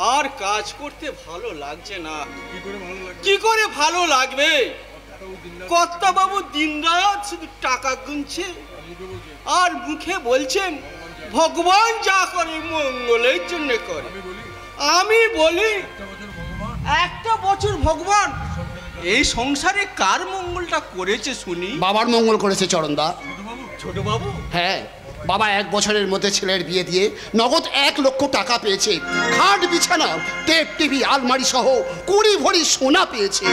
আর কাজ করতে ভালো লাগছে না। কি করে ভালো লাগবে? কর্তা বাবু দিনরাত শুধু টাকা গুনছে আর মুখে বলছেন ভগবান যা করে মঙ্গলের জন্য করে। আমি বলি একটা বছর ভগবান এই সংসারে কার মঙ্গলটা করেছে শুনি? বাবার মঙ্গল করেছে চরণদা। ছোট বাবু? হ্যাঁ, বাবা 1 বছরের মধ্যে ছেলের বিয়ে দিয়ে নগদ 1 লক্ষ টাকা পেয়েছে। খাট বিছানা, টেপ টিভি আলমারি সহ 20 ভরি সোনা পেয়েছে।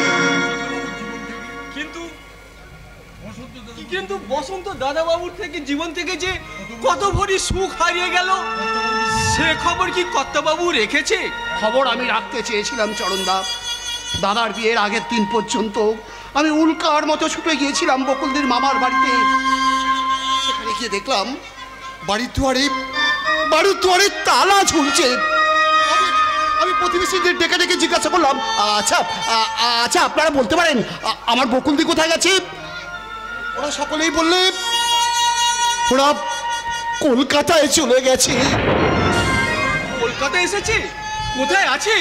কিন্তু বসন্ত দাদা বাবুর থেকে জীবন থেকে যে কত ভরি সুখ হারিয়ে গেল সে খবর কি কর্তা বাবু রেখেছে? খবর আমি রাখতে চেয়েছিলাম চরণদা। দাদার বিয়ের আগের দিন পর্যন্ত আমি উল্কার মতো ছুটে গিয়েছিলাম বকুলদের মামার বাড়িতে। সেখানে গিয়ে দেখলাম বাড়ির দুয়ারে তালা ঝুলছে। আমি প্রতিবেশীদের ডেকে ডেকে জিজ্ঞাসা করলাম, আচ্ছা আপনারা বলতে পারেন আমার বকুলদি কোথায় গেছে? ওরা সকলেই বললে ওরা কলকাতায় চলে গেছে। কলকাতায় এসেছে? কোথায় আছে?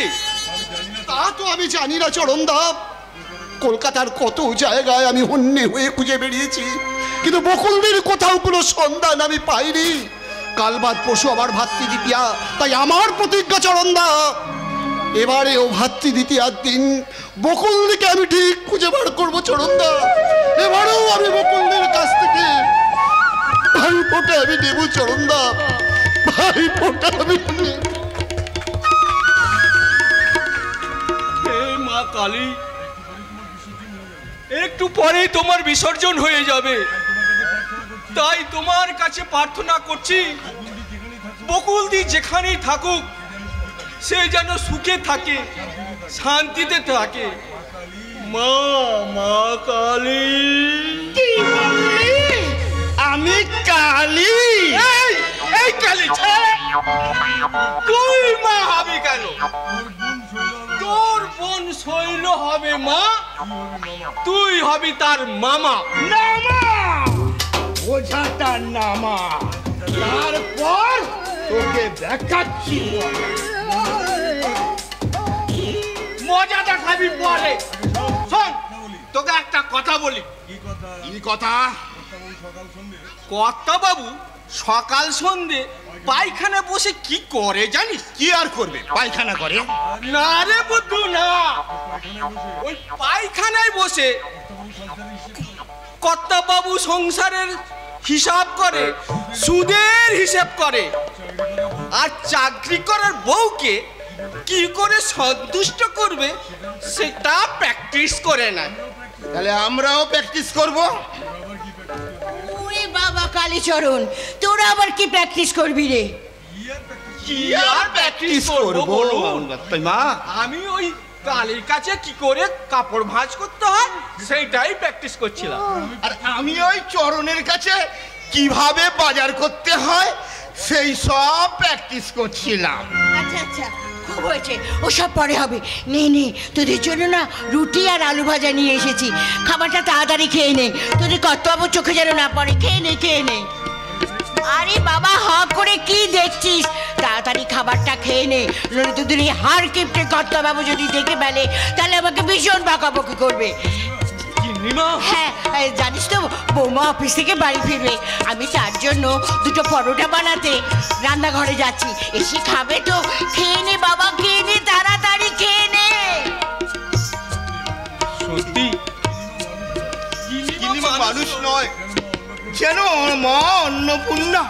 তা তো আমি জানি না চরণদা। কলকাতার কত জায়গায় আমি হন্যে হয়ে খুঁজে বেরিয়েছি, কিন্তু বকুলদের কোথাও কোনো সন্ধান আমি পাইনি। কাল বাদ পরশু আবার ভাতৃদ্বিতীয়া, তাই আমার প্রতিজ্ঞা চরণদা, এবারেও ভাতৃদ্বিতীয়ার দিন বকুলদিকে আমি ঠিক খুঁজে বার করবো চরণদা। এবারেও আমি বকুলদের কাছ থেকে ভাইফোঁটা আমি দেবো চরণদা, ভাইফোঁটা আমি নেব। হে মা কালী, একটু পরেই তোমার বিসর্জন হয়ে যাবে, তাই তোমার কাছে প্রার্থনা করছি বকুলদি যেখানেই থাকুক সে যেন সুখে থাকে, শান্তিতে থাকে। মা মা কালী। কি বললি? আমি কালী? এই কালী তুই মা হবি কেন? তোর বোন শৈল হবে মা, তুই হবি তার মামা। নামা ওঝাটা নামা, তারপর তোকে দেখাচ্ছি মজাটা খাবি পরে। শোন, তোকে একটা কথা বলি। কি কথা? কর্তা বাবু সকাল সন্ধে পায়খানা বসে কি করে জানিস? কি আর করবে? পায়খানা করে? না রে বুদ্ধু না, ওই পায়খানায় বসে কর্তা বাবু সংসারের হিসাব করে, সুদের হিসাব করে, আর চাকরি করার বউকে কি করে সন্তুষ্ট করবে সেটা প্র্যাকটিস করে না। তাহলে আমরাও প্র্যাকটিস করব। ওরে বাবা কালীচরণ, তোরা আবার কি প্র্যাকটিস করবি রে? কি আর প্র্যাকটিস করব বলুন? মা, আমি ওই কালীর কাছে কি করে কাপড় ভাঁজ করতে হয় সেইটাই প্র্যাকটিস করছিলাম। আর আমি ওই চরণের কাছে কিভাবে বাজার করতে হয় সেই সব প্র্যাকটিস করছিলাম। আচ্ছা আচ্ছা, খুব হয়েছে, ওসব পরে হবে। নে নে, তোদের জন্য না রুটি আর আলু ভাজা নিয়ে এসেছি, খাবারটা তাড়াতাড়ি খেয়ে নে, তোদের কর্তব্য চোখে যেন না পড়ে। খেয়ে নে খেয়ে নে। আরে বাবা, হা করে কি দেখছিস? তাড়াতাড়ি খাবারটা খেয়ে নে, নইলে তোদের এই হার কিপটে কর্তাবাবু যদি দেখে ফেলে তাহলে আমাকে ভীষণ বকাবকি করবে। হ্যাঁ, জানিস তো বৌমা অফিস থেকে বাড়ি ফিরবে, আমি তার জন্য 2টো পরোটা বানাতে রান্নাঘরে যাচ্ছি। এসে খাবে তো? খেয়ে নে বাবা, খেয়ে নে, তাড়াতাড়ি খেয়ে নে। সত্যি গিন্নিমা মানুষ নয়, যেন মা অন্নপূর্ণা।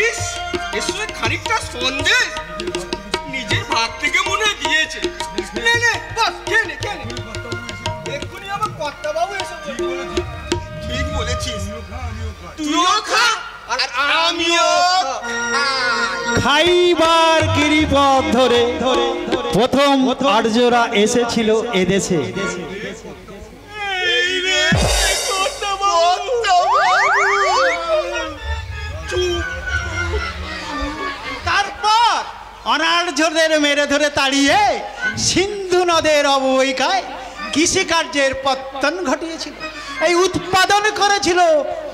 ইস, এসে খানিকটা সন্দেশ নিজের ভাগ থেকে মনে দিয়েছে। নে নে, বস খেয়ে নে খেয়ে নে। এক্ষুনি আমার কর্তা বাবু এসে বলবে। ঠিক বলেছিস, তুইও খা আর আমিও খাইবার গিরিপথ ধরে প্রথম আর্যরা এসেছিল এদেশে। এই রে কর্তা বাবু। তারপর অনার্যদের মেরে ধরে তাড়িয়ে সিন্ধু নদের অববাহিকায় কৃষিকার্যের পত্তন ঘটিয়েছিল। এই উৎপাদন করেছিল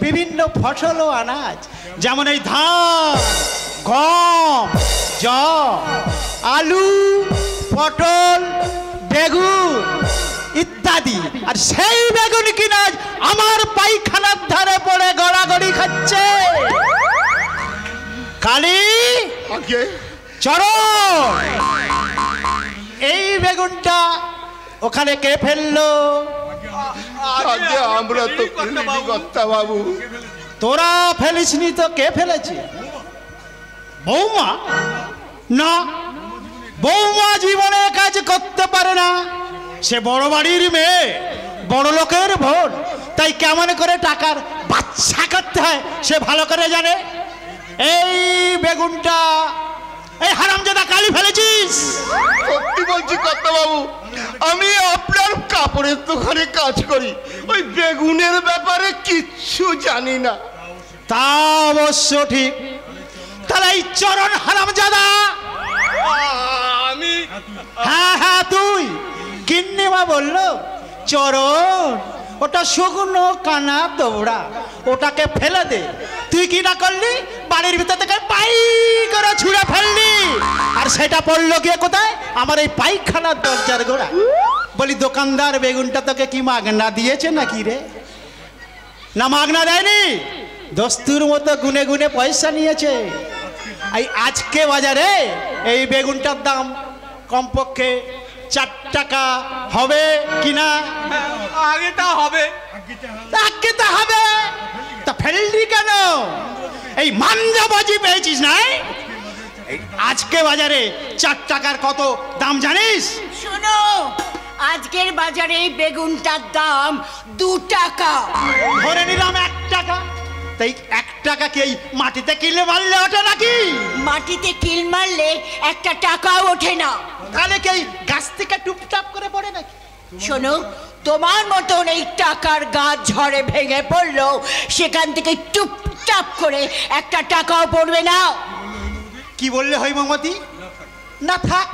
বিভিন্ন ফসল ও আনাজ, যেমন এই ধান, গম, জব, আলু, পটল, বেগুন ইত্যাদি। আর সেই বেগুন কিনা আমার পায়খানার ধারে পড়ে গড়াগড়ি খাচ্ছে। কালী আগে চলো, এই বেগুনটা ওখানে কে ফেললো? আগে আমরা তো ফেলিনি কর্তা বাবু। তোরা ফেলিসনি তো কে ফেলেছে? বৌমা? না, বৌমা জীবনে কাজ করতে পারে না। সে বড় বাড়ির মেয়ে, বড় লোকের বোন, তাই কেমন করে টাকার বাচ্চা করতে হয় সে ভালো করে জানে। এই বেগুনটা এই হারামজাদা কালী ফেলেছিস। সত্যি বলছি কর্তা বাবু, আমি আপনার কাপড়ের দোকানে কাজ করি, ওই বেগুনের ব্যাপারে কিচ্ছু জানি না। তা অবশ্য ঠিক। তাহলে এই চরণ হারামজাদা? আমি হ্যাঁ হ্যাঁ তুই। গিন্নিমা বললো চরণ ওটা শুকনো কানা দৌড়া, ওটাকে ফেলে দে। তুই কি না করলি? বাড়ির ভিতর থেকে পাই করে ছুঁড়ে ফেললি। আর সেটা পড়লো গিয়ে কোথায়? আমার এই পায়খানার দরজার গোড়া। বলি দোকানদার বেগুনটা তোকে কি মাগনা দিয়েছে নাকি রে? না মাগনা দেয়নি, দস্তুর মতো গুনে গুনে পয়সা নিয়েছে। এই আজকে বাজারে এই বেগুনটার দাম কমপক্ষে 4 টাকা হবে কিনা? আগে তা হবে। আগে তা হবে। তা ফেললি কেন? এই মাঞ্জাবাজি পেয়েছিস না? এই আজকে বাজারে 4 টাকার কত দাম জানিস? শোনো, আজকের বাজারে এই বেগুনটার দাম 2 টাকা। ধরে নিলাম 1 টাকা। তাই 1 টাকা কি এই মাটিতে কিলে মারলে ওঠে নাকি? মাটিতে কিল মারলে 1 টাকাও ওঠে না। তাহলে কি এই গাছ থেকে টুপটাপ করে পড়ে নাকি? শোনো, তোমার মতন এই টাকার গাছ ঝড়ে ভেঙে পড়লো, সেখান থেকে টুপটাপ করে 1 টাকাও পড়বে না। কি বললে হয় মমতি? না থাক,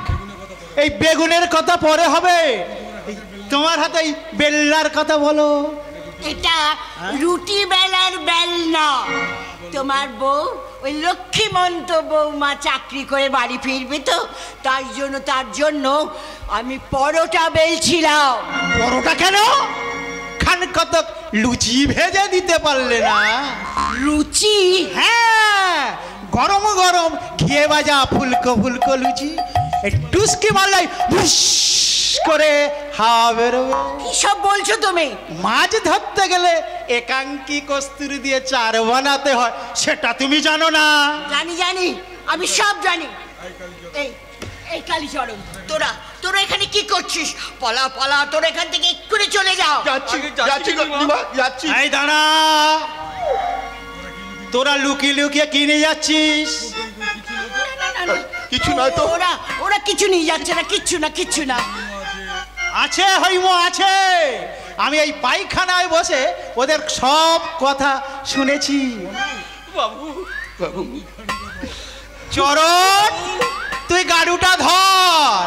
এই বেগুনের কথা পরে হবে। এই তোমার হাতে এই বেল্লার কথা বলো। এটা রুটি বেলার বেল না। তোমার বউ ওই লক্ষ্মীমন্ত বৌমা চাকরি করে বাড়ি ফিরবে তো, তার জন্য আমি পরোটা বেলছিলাম। পরোটা কেন? খান কতক লুচি ভেজে দিতে পারলে না? লুচি? হ্যাঁ, গরম গরম ঘিয়ে ভাজা ফুলকো ফুলকো লুচি। এই টুসকি মারলাই ভুস করে হাওয়া বেরোবে। কি সব বলছো তুমি? মাছ ধরতে গেলে একাঙ্কি কস্তুরি দিয়ে চার বানাতে হয়, সেটা তুমি জানো না? জানি জানি, আমি সব জানি। এই এই কালীচরণ, তোরা এখানে কি করছিস? পলা পলা, তোরা এখান থেকে এক্ষুনি চলে যাও। যাচ্ছি যাচ্ছি কাকিমা, যাচ্ছি। এই দাঁড়া, তোরা লুকিয়ে লুকিয়ে কিনে যাচ্ছিস? কিছু নয় তো। ওরা কিছু নিয়ে যাচ্ছে না, কিচ্ছু না। আছে হইমো আছে। আমি এই পায়খানায় বসে ওদের সব কথা শুনেছি। বাবু বাবু চরণ, তুই গাড়ুটা ধর।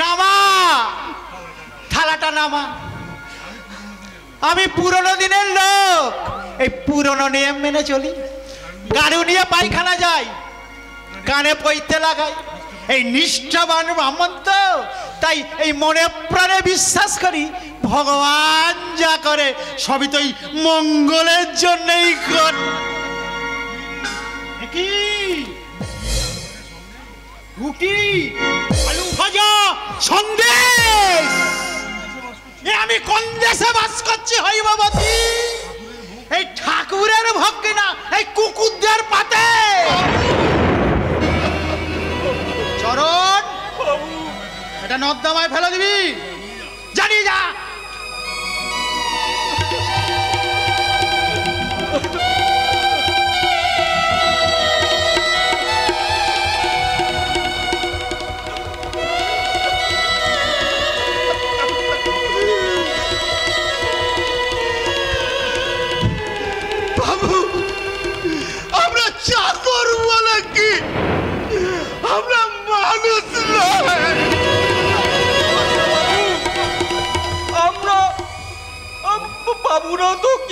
নামা থালাটা নামা। আমি পুরনো দিনের লোক, এই পুরনো নিয়ম মেনে চলি। গাড়ু নিয়ে পায়খানা যাই, কানে পৈতে লাগাই। এই নিষ্ঠাবান ব্রাহ্মণ তো, তাই এই মনে প্রাণে বিশ্বাস করি ভগবান যা করে সবই তো এই মঙ্গলের জন্যই করে। কি রুটি, আলু ভাজা, সন্দেশ, আমি কোন দেশে বাস করছি হইবাবতী? এই ঠাকুরের ভক্তি না, এই কুকুরদের পাতে। চরণ, এটা নর্দমায় ফেলে দিবি, জানি যা। আমরা চাকর বলে কি? আমরা মানুষ নয়।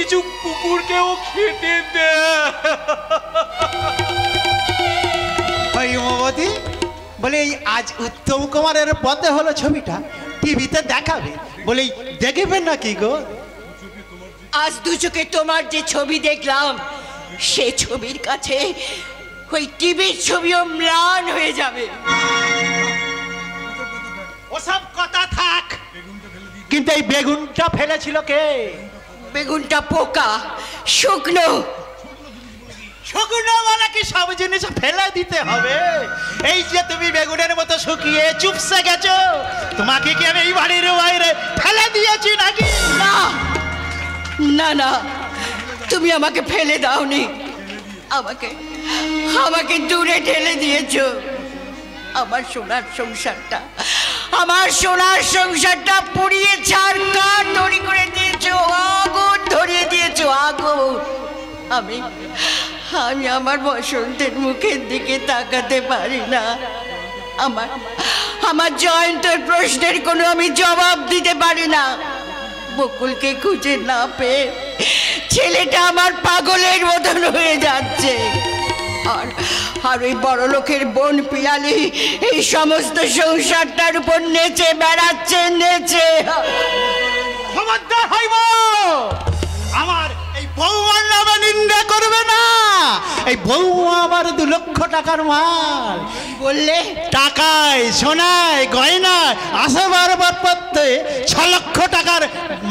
কিছু কুকুরকেও খেতে দে। মমতি বলে এই আজ উত্তম কুমারের পথে হলো ছবিটা টিভিতে দেখাবে, বলে দেখবেন নাকি গো? আজ দু চোখে তোমার যে ছবি দেখলাম সে ছবির কাছে ওই টিভির ছবিও ম্লান হয়ে যাবে। ওসব কথা থাক, কিন্তু এই বেগুনটা ফেলেছিল কে? বেগুনটা পোকা, শুকনো। শুকনো মানে কি সব জিনিস ফেলে দিতে হবে? এই যে তুমি বেগুনের মতো শুকিয়ে চুপসে গেছো, তোমাকে কি আমি এই বাড়ির বাইরে ফেলে দিয়েছি নাকি? না না না, তুমি আমাকে ফেলে দাওনি, আমাকে আমাকে দূরে ঠেলে দিয়েছো। আমার সোনার সংসারটা, আমার সোনার সংসারটা পুড়িয়ে ছাড়খাড় তৈরি করে দিয়েছো, আগুন ধরিয়ে দিয়েছো, আগুন। আমি আমি আমার বসন্তের মুখের দিকে তাকাতে পারি না। আমার জয়ন্তর প্রশ্নের কোনো আমি জবাব দিতে পারি না। বকুলকে খুঁজে না পেয়ে ছেলেটা আমার পাগলের মতন হয়ে যাচ্ছে। আর ওই বড় লোকের বোন পিয়ালি এই সমস্ত সংসারটার উপর নেচে বেড়াচ্ছে, নেচে। খবরদার হইব, আমার এই বৌমার নামে নিন্দা করবে না। এই বৌমা আমার 2 লক্ষ টাকার মাল। বললে টাকায়, সোনায়, গয়নায়, আসবার বারপত্রে 6 লক্ষ টাকার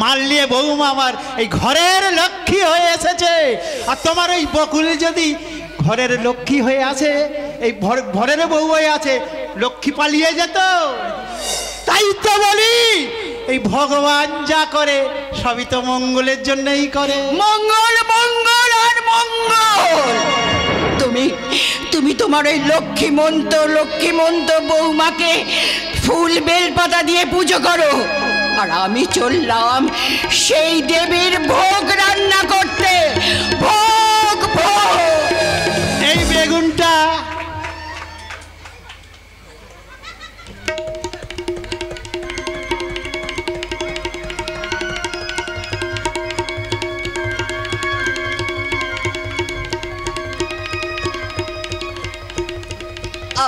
মাল নিয়ে বৌমা আমার এই ঘরের লক্ষ্মী হয়ে এসেছে। আর তোমার ওই বকুল যদি ঘরের লক্ষ্মী হয়ে আছে, এই ঘরের বউ হয়ে আছে, লক্ষ্মী পালিয়ে যেত। তাই তো বলি এই ভগবান যা করে সবই তো মঙ্গলের জন্যই করে। মঙ্গল, মঙ্গল আর মঙ্গল। তুমি তোমার ওই লক্ষ্মীমন্ত বৌমাকে ফুল বেলপাতা দিয়ে পুজো করো, আর আমি চললাম সেই দেবীর ভোগ রান্না করতে। ভোগ ভোগ। এই বেগুনটা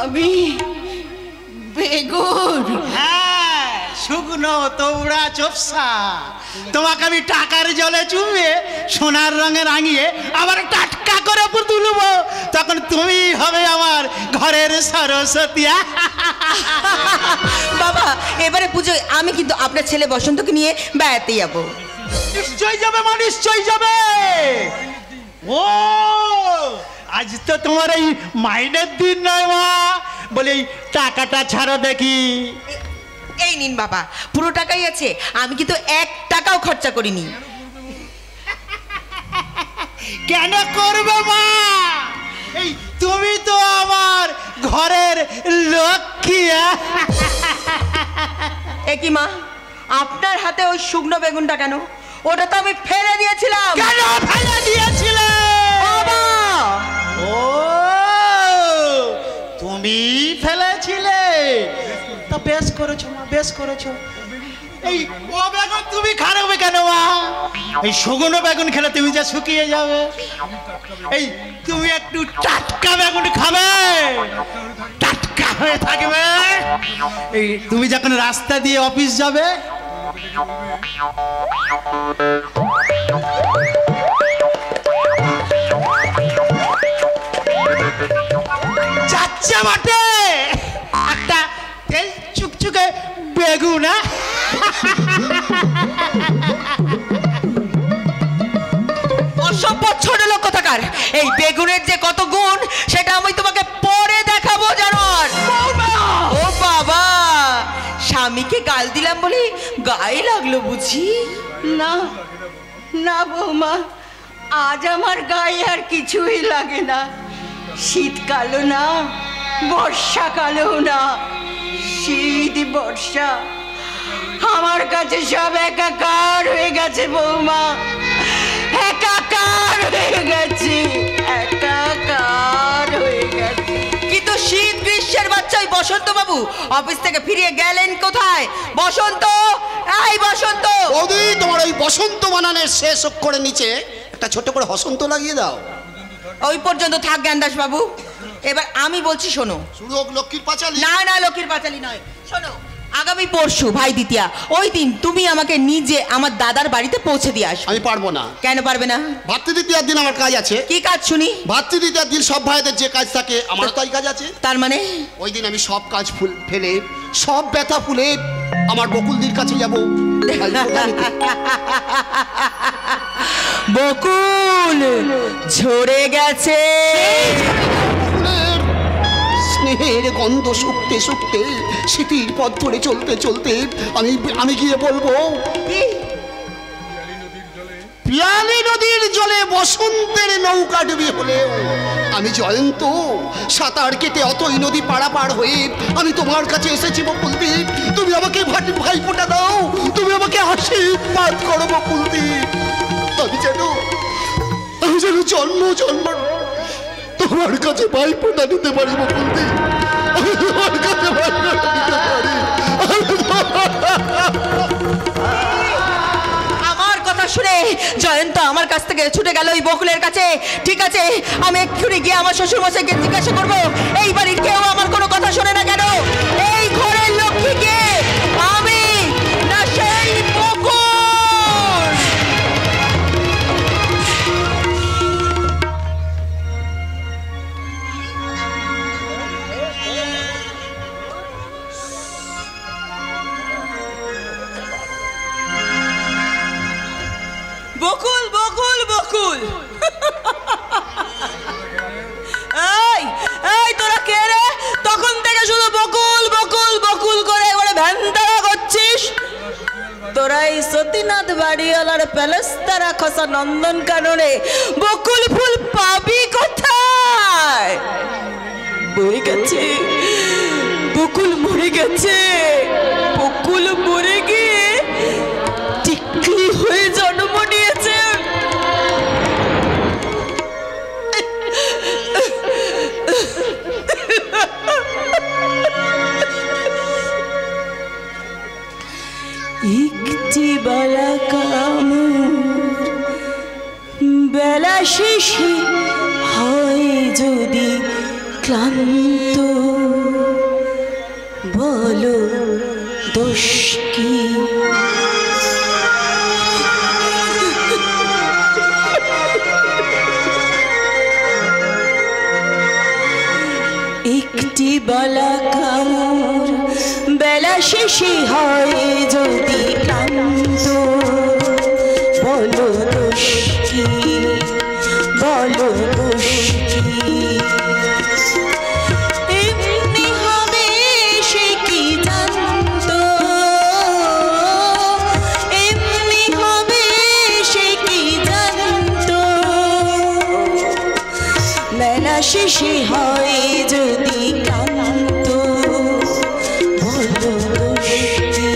আমি বেগুন। হ্যাঁ, শুকনো তোমরা চোপসা। তোমাকে আমি টাকার জলে চুবিয়ে সোনার রঙে রাঙিয়ে আবার টাটকা করে তুলবো, তখন তুমি হবে আমার ঘরের সরস্বতী। বাবা এবারে পুজোয় আমি কিন্তু আপনার ছেলে বসন্তকে নিয়ে বেড়াতে যাবো। নিশ্চয়ই যাবে মা, নিশ্চয়ই যাবে। ও আজ তো তোমার এই মাইনের দিন নয় মা, বলে এই টাকাটা ছাড়ো দেখি। এই নিন বাবা, পুরো টাকাই আছে, আমি কিন্তু 1 টাকাও খরচা করিনি। কেন করবে মা? এই তুমি তো আমার ঘরের লক্ষ্মী। একই মা, আপনার হাতে ওই শুকনো বেগুনটা কেন? ওটা তো আমি ফেলে দিয়েছিলাম। কেন ফেলে দিয়েছিলে? বাবা ও তুমি ফেলেছিলে? তা বেশ করেছো মা, বেশ করেছো। এই ও বেগুন তুমি খাবে কেন মা? এই শুকনো বেগুন খেলে তুমি যা শুকিয়ে যাবে। এই তুমি একটু টাটকা বেগুন খাবে, টাটকা হয়ে থাকবে। এই তুমি যখন রাস্তা দিয়ে অফিস যাবে, যাচ্ছে মাঠে একটা তেল চুকচুকে বেগুন। অসভ্য ছোট লোক কোথাকার। এই বেগুনের যে কত গুণ সেটা আমি তোমাকে পরে দেখাবো জানোয়ার। ও বাবা, স্বামীকে গাল দিলাম বলে গায়ে লাগলো বুঝি? না না বৌমা, আজ আমার গায়ে আর কিছুই লাগে না। শীতকালও না, বর্ষাকালও না, শীত বর্ষা আমার কাছে সব একাকার হয়ে গেছে বৌমা, একাকার হয়ে গেছে, একাকার হয়ে গেছে। কিন্তু শীত গ্রীষ্মের বাচ্চা ওই বসন্ত বাবু অফিস থেকে ফিরে গেলেন কোথায়? বসন্ত, এই বসন্ত। বৌদি, তোমার ওই বসন্ত বানানের শেষ অক্ষরে নিচে একটা ছোট করে হসন্ত লাগিয়ে দাও। ওই পর্যন্ত থাক জ্ঞানদাস বাবু। এবার আমি বলছি শোনো। শুরু হোক লক্ষ্মীর পাঁচালী। না না, লক্ষ্মীর পাঁচালী নয়। শোনো, আগামী পরশু ভাই দ্বিতীয়া, ওই দিন তুমি আমাকে নিজে আমার দাদার বাড়িতে পৌঁছে দিয়ে আসো। আমি পারবো না। কেন পারবে না? ভাতৃদ্বিতীয়ার দিন আমার কাজ আছে। কি কাজ শুনি? ভাতৃদ্বিতীয়ার দিন সব ভাইদের যে কাজ থাকে আমারও তাই কাজ আছে। তার মানে? ওই দিন আমি সব কাজ ফেলে সব ব্যথা ফুলে আমার বকুলদির কাছে যাব। বকুল ঝরে গেছে। স্নেহের গন্ধ শুকতে শুকতে স্মৃতির পথ ধরে চলতে চলতে আমি গিয়ে বলবো, পিয়ালি নদীর জলে বসন্তের নৌকা ডুবি হলেও আমি জয়ন্ত সাঁতার কেটে অতই নদী পারাপার হয়ে আমি তোমার কাছে এসেছি বকুলদ্বীপ। তুমি আমাকে ভাই ফোঁটা দাও, তুমি আমাকে আশীর্বাদ করো বকুলদ্বীপ। আমি যেন জন্ম জন্ম তোমার কাছে ভাই ফোঁটা দিতে পারি বকুলদ্বীপ। আমি তোমার কাছে ভাই ফোঁটা দিতে পারি। শুনে জয়ন্ত আমার কাছ থেকে ছুটে গেল ওই বকুলের কাছে। ঠিক আছে, আমি এক্ষুনি গিয়ে আমার শ্বশুর মশাইকে জিজ্ঞাসা করবো এই বাড়ির কেউ আমার কোনো কথা শোনে না কেন, এই ঘরের লক্ষ্মীকে আমি না সেই বকুল। বকুল বকুল বকুল, এই এই তোরা কে রে? তখন থেকে শুধু বকুল বকুল বকুল করে একবারে ভ্যানতারা করছিস। তোরা এই সতীনাথ বাড়িওয়ালার প্যালেস্তারা খসা নন্দন কাননে বকুল ফুল পাবি কোথায়? মরে গেছে বকুল, মরে গেছে বকুল, মরে গিয়ে টিকলি হয়ে জন্ম নিয়েছে। একটি বেলা কামড় বেলা শেষে হয় যদি ক্লান্ত, বলো দোষ কি? একটি বেলা কামড় বেলা শেষে হয় যদি ক্লান্ত, বলো দোষ কি? বলো দোষ কি? এমনি হবে সে কি জানতো, এমনি হবে সে কি জানতো, বেলা শেষে হয় যদি ক্লান্ত, বলো দোষ কি?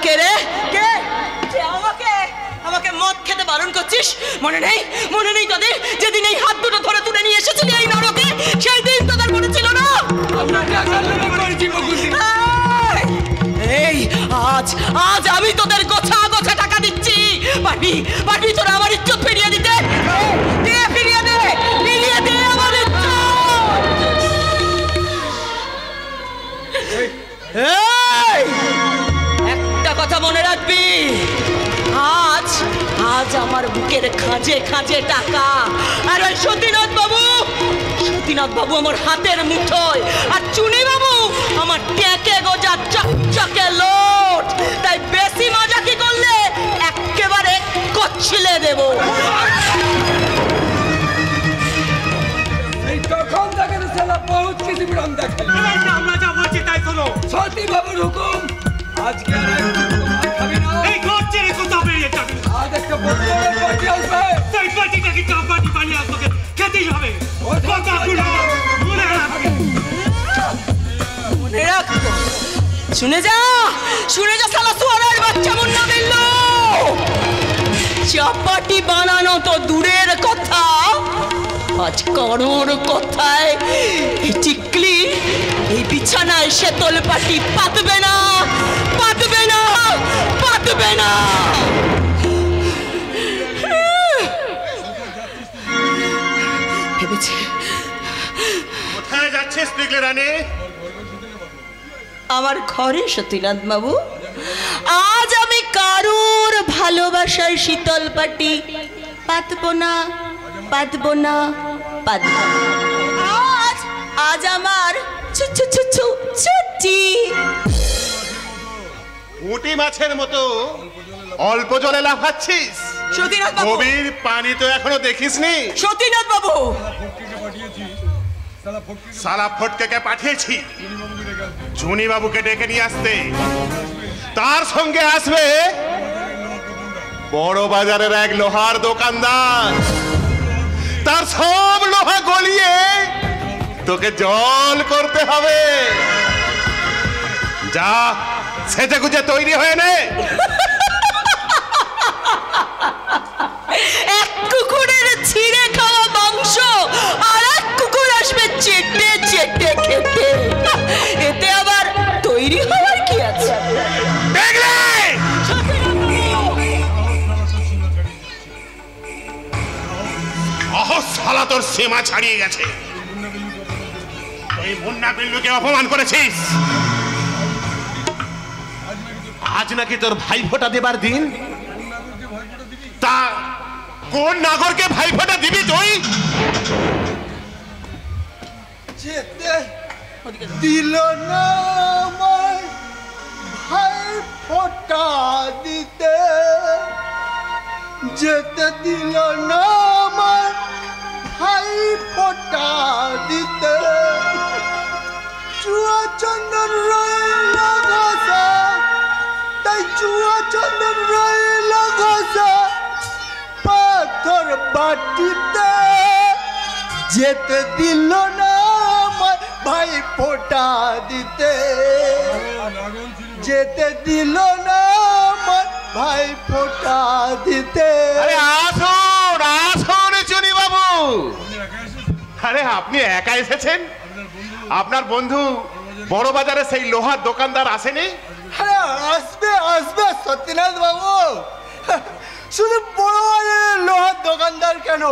কে রে? কে? কে আমাকে আমাকে মদ খেতে বারণ করছিস? মনে নেই? মনে নেই তোদের? যেদিন এই হাত দুটো ধরে তুলে নিয়ে এসেছিলি এই নরকে, সেই দিন তোদের মনে ছিল না? এই আজ আজ আমি তোদের গোছা গোছা টাকা দিচ্ছি। পারবি পারবি তোরা আমার ইজ্জত ফিরিয়ে দিতে? দে, ফিরিয়ে দে, ফিরিয়ে দে আমার ইজ্জত। এই একটা কথা মনে রাখবি, আজ আজ আমার বুকের খাঁজে খাঁজে টাকা, আর ওই সতীনাথ বাবু আমার হাতের মুঠোয়, আর চুনি বাবু আমার ট্যাকে গোজা চকচকে লোট। তাই বেশি মজা কি করলে একেবারে কচ্ছিলে দেব। তখন থেকে বহুত কিছু বিরাম দেখালি। আমরা যা বলছি তাই শোনো। সতী বাবুর হুকুম, আজকে খাবি না। এই ঘর ছেড়ে কোথাও বেরিয়ে যাবি। আজ একটা বদলের পার্টি আসবে। সেই পার্টিটাকে চা পার্টি বানিয়ে তোকে খেতেই হবে। কথা শুনে মনে রাখ, শুনে যা শালা সোয়ারের বাচ্চা মুন্না বিল্লু। চাপাটি বানানো তো দূরের কথা, আজ কারোর কথায় এই টিকলি এই বিছানায় সে তোলপাটি পাতবে না, পাতবে না, পাতবে না। ভেবেছি কোথায় যাচ্ছিস পিগলি রানী? আমার ঘরে সতীনাথ বাবু, আজ আমি কারোর ভালোবাসার শীতল পাটি পাতবো না, পাতবো না, পাতবো না। আজ আজ আমার ছুটি পুঁটি মাছের মতো অল্প জলে লাফাচ্ছিস। সতীনাথ বাবু, গভীর পানি তো এখনো দেখিসনি। সতীনাথ বাবু, সালা ফটকে পাঠিয়েছি চুনি বাবুকে ডেকে নিয়ে আসতে। তার সঙ্গে আসবে বড় বাজারের এক লোহার দোকানদার। তার সব লোহা গলিয়ে তোকে জল করতে হবে। যা সেজে গুজে তৈরি হয়ে নে। এক কুকুরের ছিঁড়ে খাওয়া মাংস আর এক কুকুর আসবে চেটে চেটে খেতে। এতে আবার তৈরি হওয়ার কি আছে? শালা তোর সীমা ছাড়িয়ে গেছে। তুই মুন্না বিল্লুকে অপমান করেছিস। আজ নাকি তোর ভাইফোঁটা দেবার দিন। তা কোন নাগরকে ভাইফোঁটা দিবি তুই? যেতে দিল না আমার ভাই ফোঁটা দিতে, যেতে দিল না আমার ভাই ফোঁটা দিতে। চুয়া চন্দন রইল ঘষা, তাই চুয়া চন্দন রইল ঘষা পাথর বাটিতে। যেতে দিল না আমার ভাই ফোঁটা দিতে, যেতে দিল না আমার ভাই ফোঁটা দিতে। আরে আসুন আসুন চুনি বাবু। আরে আপনি একা এসেছেন? আপনার বন্ধু বড় বাজারে সেই লোহার দোকানদার আসেনি? আরে আসবে আসবে সত্যনাথ বাবু। শুধু বড় বাজারের লোহার দোকানদার কেন,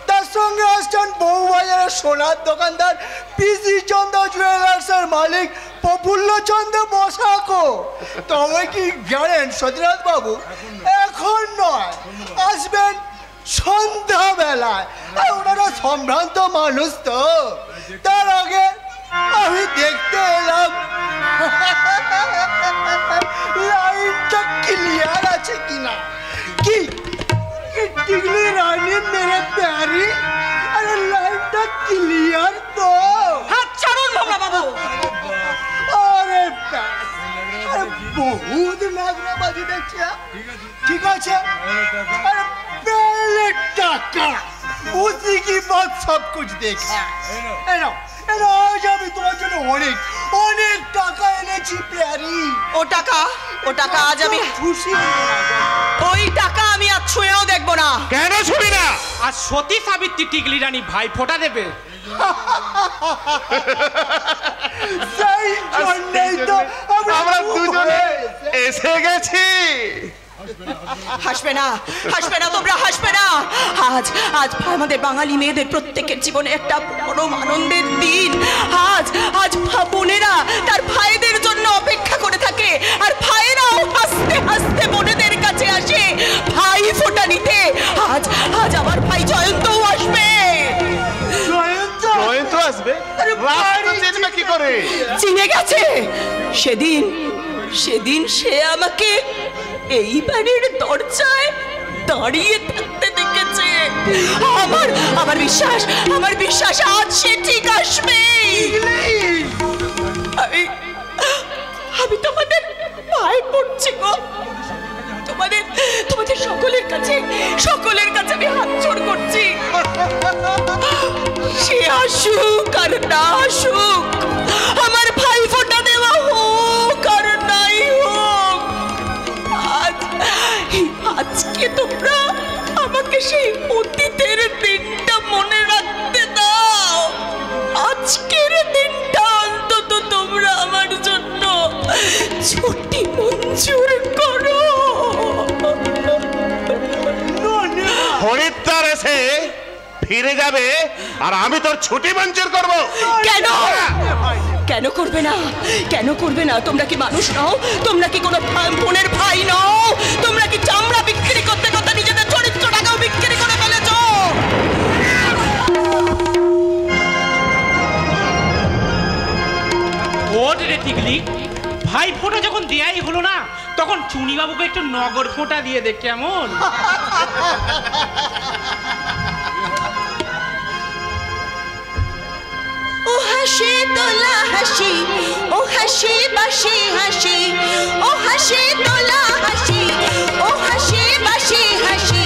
তার সঙ্গে আসছেন বউ বাজারের সোনার দোকানদার পিসি চন্দ্র জুয়েলার্সের মালিক প্রফুল্ল চন্দ্র বসাকো। তবে কি জানেন সত্যনাথ বাবু, এখন নয়, আসবেন সন্ধ্যাবেলায়। আর ওনারা সম্ভ্রান্ত মানুষ তো, তার আগে আমি দেখতে এলাম লাইনটা ক্লিয়ার আছে কিনা। কি টিকলি রানী মেরে প্যারি, আরে লাইনটা ক্লিয়ার তো? হাত ছাড়ুন বাবা বাবু। আরে বহুত নাগরাবাজি দেখছি। ঠিক আছে, अरे पहले टाका उसी की बात सब कुछ देखा है ना। আজ আমি তোমার জন্য অনেক অনেক টাকা এনেছি প্যারি। ও টাকা ও টাকা আজ আমি ওই টাকা আমি আর ছুঁয়েও দেখবো না। কেন ছুবি না? আর সতী সাবিত্রী টিকলি রানী ভাই ফোঁটা দেবে। আমরা দুজনে এসে গেছি। হাসবে না, হাসবে না, তোমরা হাসবে না। আজ আজ আমাদের বাঙালি মেয়েদের প্রত্যেকের জীবনে একটা পরম আনন্দের দিন। আজ আজ বোনেরা তার ভাইদের জন্য অপেক্ষা করে থাকে, আর ভাইয়েরাও হাসতে হাসতে বোনেদের কাছে আসে ভাই ফোঁটা নিতে। আজ আজ আমার ভাই জয়ন্তও আসবে। জয়ন্ত আসবে? রাস্তা চেনবে কি করে? চিনে গেছে। সেদিন সেদিন সে আমাকে এই বাড়ির দরজায় দাঁড়িয়ে থাকতে দেখেছে। আমার আমার বিশ্বাস, আমার বিশ্বাস আজ সে ঠিক আসবে। আমি তোমাদের পায়ে পড়ছি গো, তোমাদের তোমাদের সকলের কাছে আমি হাত জোড় করছি। সে আসুক আর না আসুক, আমার ভাই ফোঁটা দেওয়া হোক আর নাই হোক, আজকে তোমরা আমাকে সেই অতীতের দিনটা মনে রাখতে দাও। আজকের দিনটা অন্তত তোমরা আমার জন্য ছুটি মঞ্জুর করো। হরিদ্বার এসে ফিরে যাবে আর আমি তোর ছুটি মঞ্জুর করব। কেন কেন করবে না? কেন করবে না? তোমরা কি মানুষ নও? তোমরা কি কোনো বোনের ভাই নও? তোমরা কি চামড়া বিক্রি করতে করতে নিজেদের চরিত্রটাকেও বিক্রি করে ফেলেছ? ওট রে টিকলি, ভাই ফোঁটা যখন দেয়াই হলো না, তখন চুনি বাবুকে একটু নগর ফোঁটা দিয়ে দে কেমন? ও হাসি তোলা হাসি, ও হাসি বাসি হাসি, ও হাসি তোলা হাসি, ও হাসি বাসি হাসি,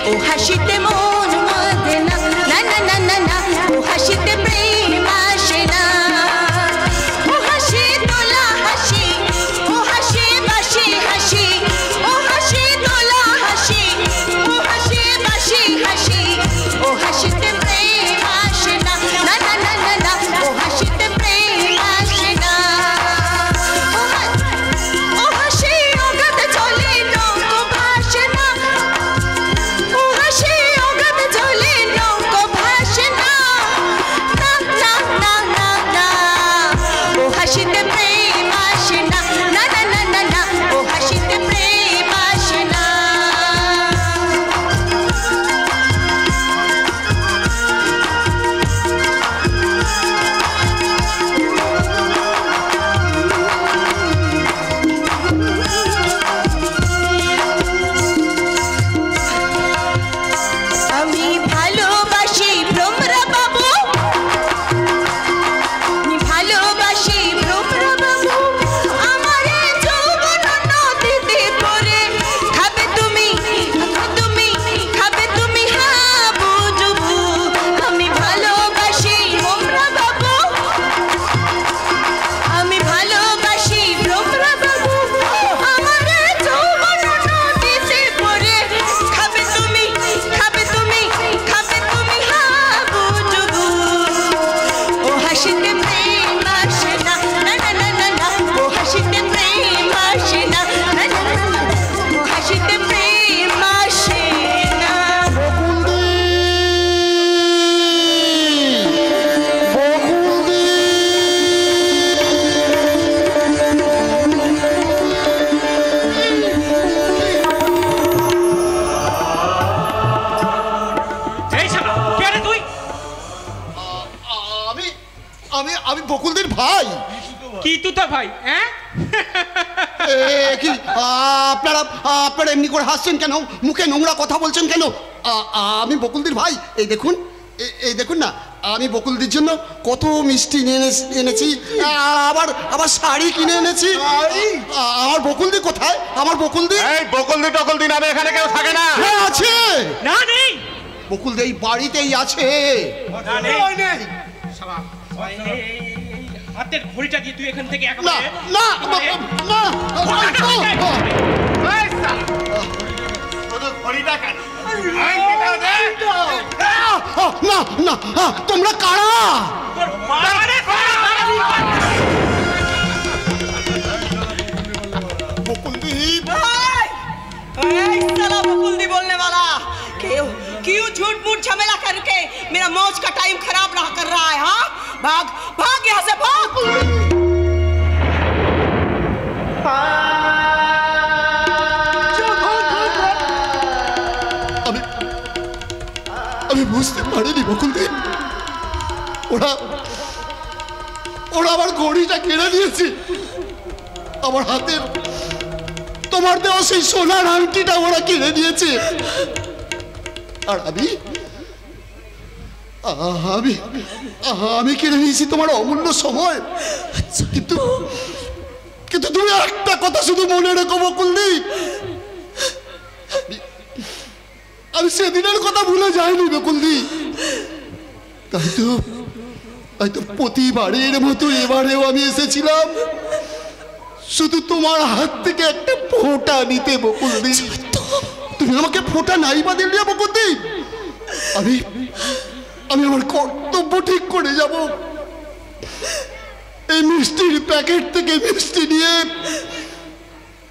ও হাসিতে মন মাধে না, না না না না না, ও হাসিতে প্রেম আসে না। ও হাসি তোলা হাসি, ও হাসি বাসি হাসি, ও হাসি তোলা হাসি, ও হাসি বাসি হাসি, ও হাসিতে প্রেম আসে না, না না না না না, ও হাসিতে প্রেম আসে না। ও হাসি অগাধ চলে নৌকো ভাসে না, ও হাসি অগাধ চলে নৌকো ভাসে না, না না না না না, ও হাসিতে প্রেম আসে না, না না না না না, ও হাসিতে প্রেম আসে না। আমি ভালোবাসি ভ্রমরা বাবু, আমি ভালোবাসি ভ্রমরা বাবু, আমার যৌবন নদীতে পড়ে খাবে তুমি, তুমি খাবে তুমি হাবু জুবু। আমি ভালোবাসি ভ্রমরা বাবু, আমি ভালোবাসি ভ্রমরা বাবু, আমার যৌবন নদীতে পড়ে খাবে তুমি, খাবে তুমি, খাবে তুমি হাবু জুবু। ও হাসিতে প্রেম আসে না, না না না না না, ও হাসিতে প্রেম আসে না, না না না না, ও হাসিতে প্রেম আসে না। এই শালা, কে রে তুই? আমি আমি আমি বকুলদের ভাই। কি তুতা ভাই? হ্যাঁ, কি আপনারা আপনারা এমনি করে হাসছেন কেন? মুখে নোংরা কথা বলছেন কেন? আমি বকুলদের ভাই। এই দেখুন, এই দেখুন না, আমি বকুলদের জন্য কত মিষ্টি নিয়ে এনেছি, আবার আবার শাড়ি কিনে এনেছি। আমার বকুলদি কোথায়? আমার বকুলদি? এই বকুলদি টকলদি নামে এখানে কেউ থাকে না। হ্যাঁ আছে, না নেই, বকুলদি এই বাড়িতেই আছে। না নেই। শালা, এই হাতের ঘড়িটা দিয়ে তুই এখান থেকে না একেবারে না না, কেন? আংটিটা দে। না না, তোমরা কারা? তোর বাবারে বকুলদীপ, साला बकुलदी बोलने वाला क्यों झूठ मूठ झमेला करके मेरा मौज का टाइम खराब रहा कर रहा है? हाँ, भाग भाग यहाँ से भाग। আমি বুঝতে পারিনি বকুলদীপ, ওরা আমার ঘড়িটা কেড়ে নিয়েছে। আমার হাতের তোমার দেওয়া সেই সোনার আংটিটা ওরা কেড়ে নিয়েছে। আর আমি কেড়ে নিয়েছি তোমার অমূল্য সময়। কিন্তু তুমি একটা কথা শুধু মনে রেখো বকুলদীপ, আমি সেদিনের কথা ভুলে যাইনি বকুলদীপ। তাই তো প্রতিবারের মতো এবারেও আমি এসেছিলাম শুধু তোমার হাত থেকে একটা ফোঁটা নিতে বকুলদীপ। তুমি আমাকে ফোঁটা নাই বা দিলে বকুলদীপ, আমি আমার কর্তব্য ঠিক করে যাব। এই মিষ্টির প্যাকেট থেকে মিষ্টি নিয়ে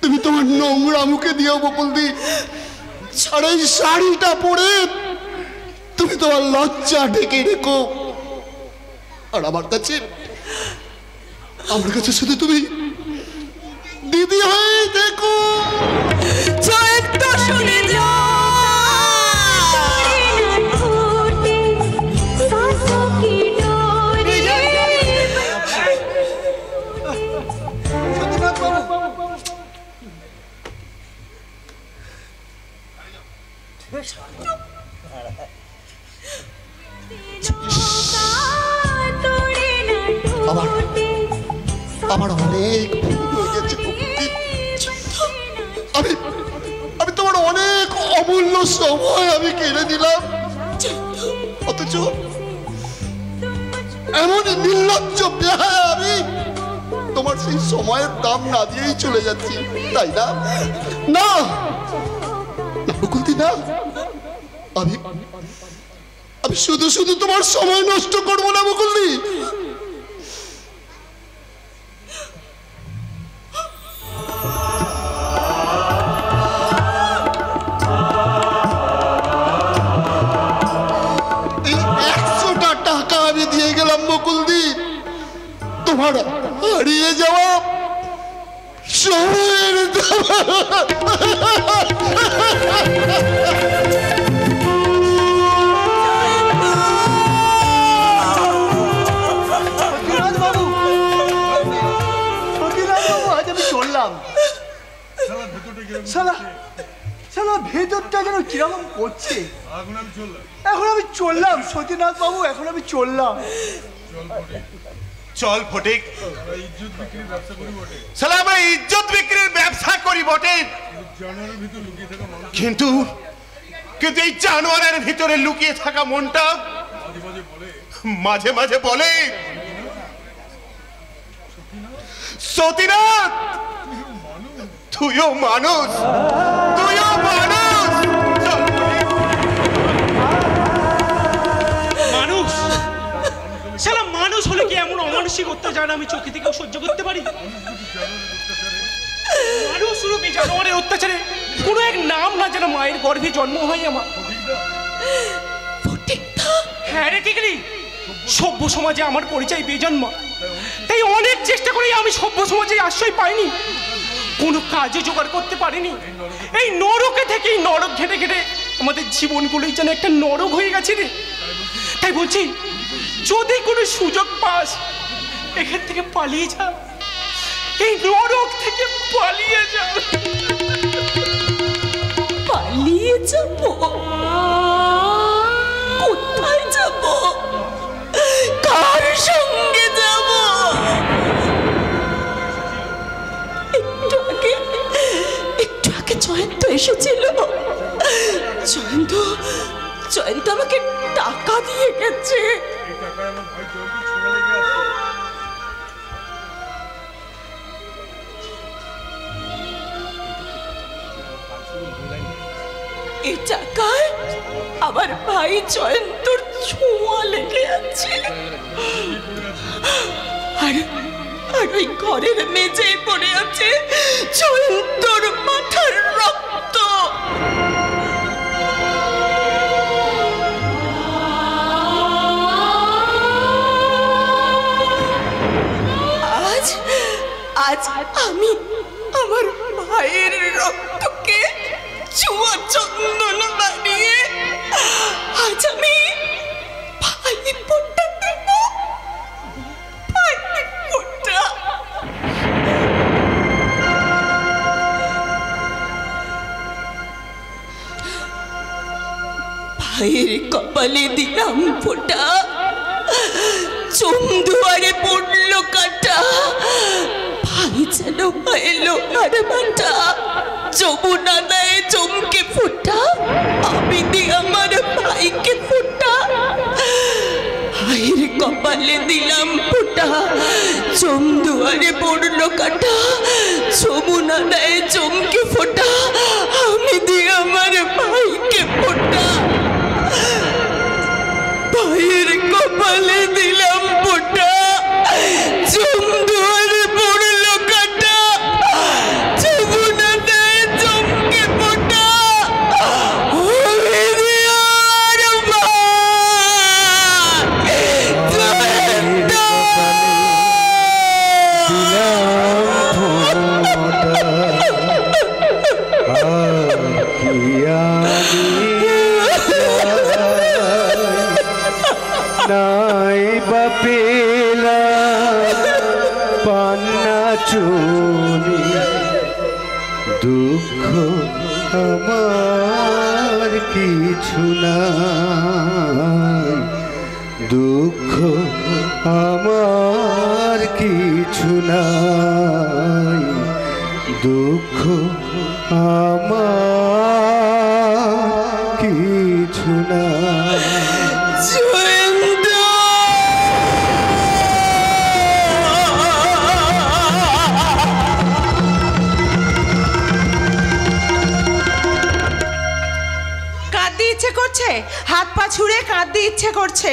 তুমি তোমার নোংরা মুখে দিও বকুলদীপ। আর এই শাড়িটা পরে তুমি তোমার লজ্জা ঢেকে রেখো। আর আমার কাছে শুধু তুমি দিদি হয়ে দেখো। শুনে যা আমার অনেক ভুল হয়ে গেছে। আমি তোমার অনেক অমূল্য সময় আমি কেড়ে দিলাম, অথচ এমন নির্লজ্জ বেহায়া আমি তোমার সেই সময়ের দাম না দিয়েই চলে যাচ্ছি, তাই না? না বকুলদীপ, না, আমি শুধু তোমার সময় নষ্ট করবো না বকুলদীপ। বকুলদীপ, তোমার হারিয়ে যাওয়া সময়ের চললাম, ভেতরটা যেন কিরকম করছে। এখন আমি চললাম সতীনাথ বাবু, এখন আমি চললাম। চল ফটিক, শালা আমরা ইজ্জত বিক্রির ব্যবসা করি বটে, কিন্তু এই জানোয়ারের ভিতরে লুকিয়ে থাকা মনটা মাঝে মাঝে বলে, সতীনাথ তুইও মানুষ, তুইও মানুষ। মানুষ শালা মানুষ হলে কি এমন অমানসিক অত্যাচার আমি চোখে থেকেও সহ্য করতে পারি? মানুষ রূপী জানোয়ারের অত্যাচারে কোনো এক নাম না যেন মায়ের গর্ভে জন্ম হয় আমার। হ্যাঁ রে টিকলি, সভ্য সমাজে আমার পরিচয় বেজন্ম, তাই অনেক চেষ্টা করে আমি সভ্য সমাজে আশ্রয় পাইনি, কোনো কাজে জোগাড় করতে পারিনি। এই নরকে থেকেই নরক ঘেটে ঘেটে আমাদের জীবনগুলোই যেন একটা নরক হয়ে গেছে রে। তাই বলছি, যদি কোনো সুযোগ পাস এখান থেকে পালিয়ে যা, এই নরক থেকে পালিয়ে যা। পালিয়ে যাব? কোথায় যাব? কার সঙ্গে যাব? একটু আগে জয়ন্ত এসেছিল। জয়ন্ত আমাকে টাকা দিয়ে গেছে। এই টাকায় আমার ভাই জয়ন্তর ছোঁয়া লেগে আছে। আর ওই ঘরের মেঝেয় পড়ে আছে জয়ন্তর মাথার রক্ত। আজ আমি আমার ভাইয়ের রক্তকে চুয়া চন্দন বানিয়ে আজ আমি ভাই ফোঁটা দেব। ভাই ফোঁটা। ভাইয়ের কপালে দিলাম ফোঁটা, চমদুয়ারে পড়লো কাটা। ভাই যেন এলো আর বাটা, যমুনা দেয় চমকে ফোঁটা, আমি দি আমার ভাইকে ফোঁটা। ভাইয়ের কপালে দিলাম ফোঁটা, চমদুয়ারে পড়লো কাটা, যমুনা দেয় চমকে ফোঁটা, আমি দি আমার ভাইকে ফোঁটা। ভাইয়ের কপালে দিলাম ফোঁটা, চমদুয়ারে পড়লো কাটা, যমুনা দেয় চমকে ফোঁটা, আমি দি আমার নাই বাপেলা পান্না চুনি, দুঃখ আমার কিছু নাই, দুঃখ আমার কিছু নাই, দুঃখ আমার কিছু নাই। হাত পা ছুঁড়ে কাঁদতে ইচ্ছে করছে,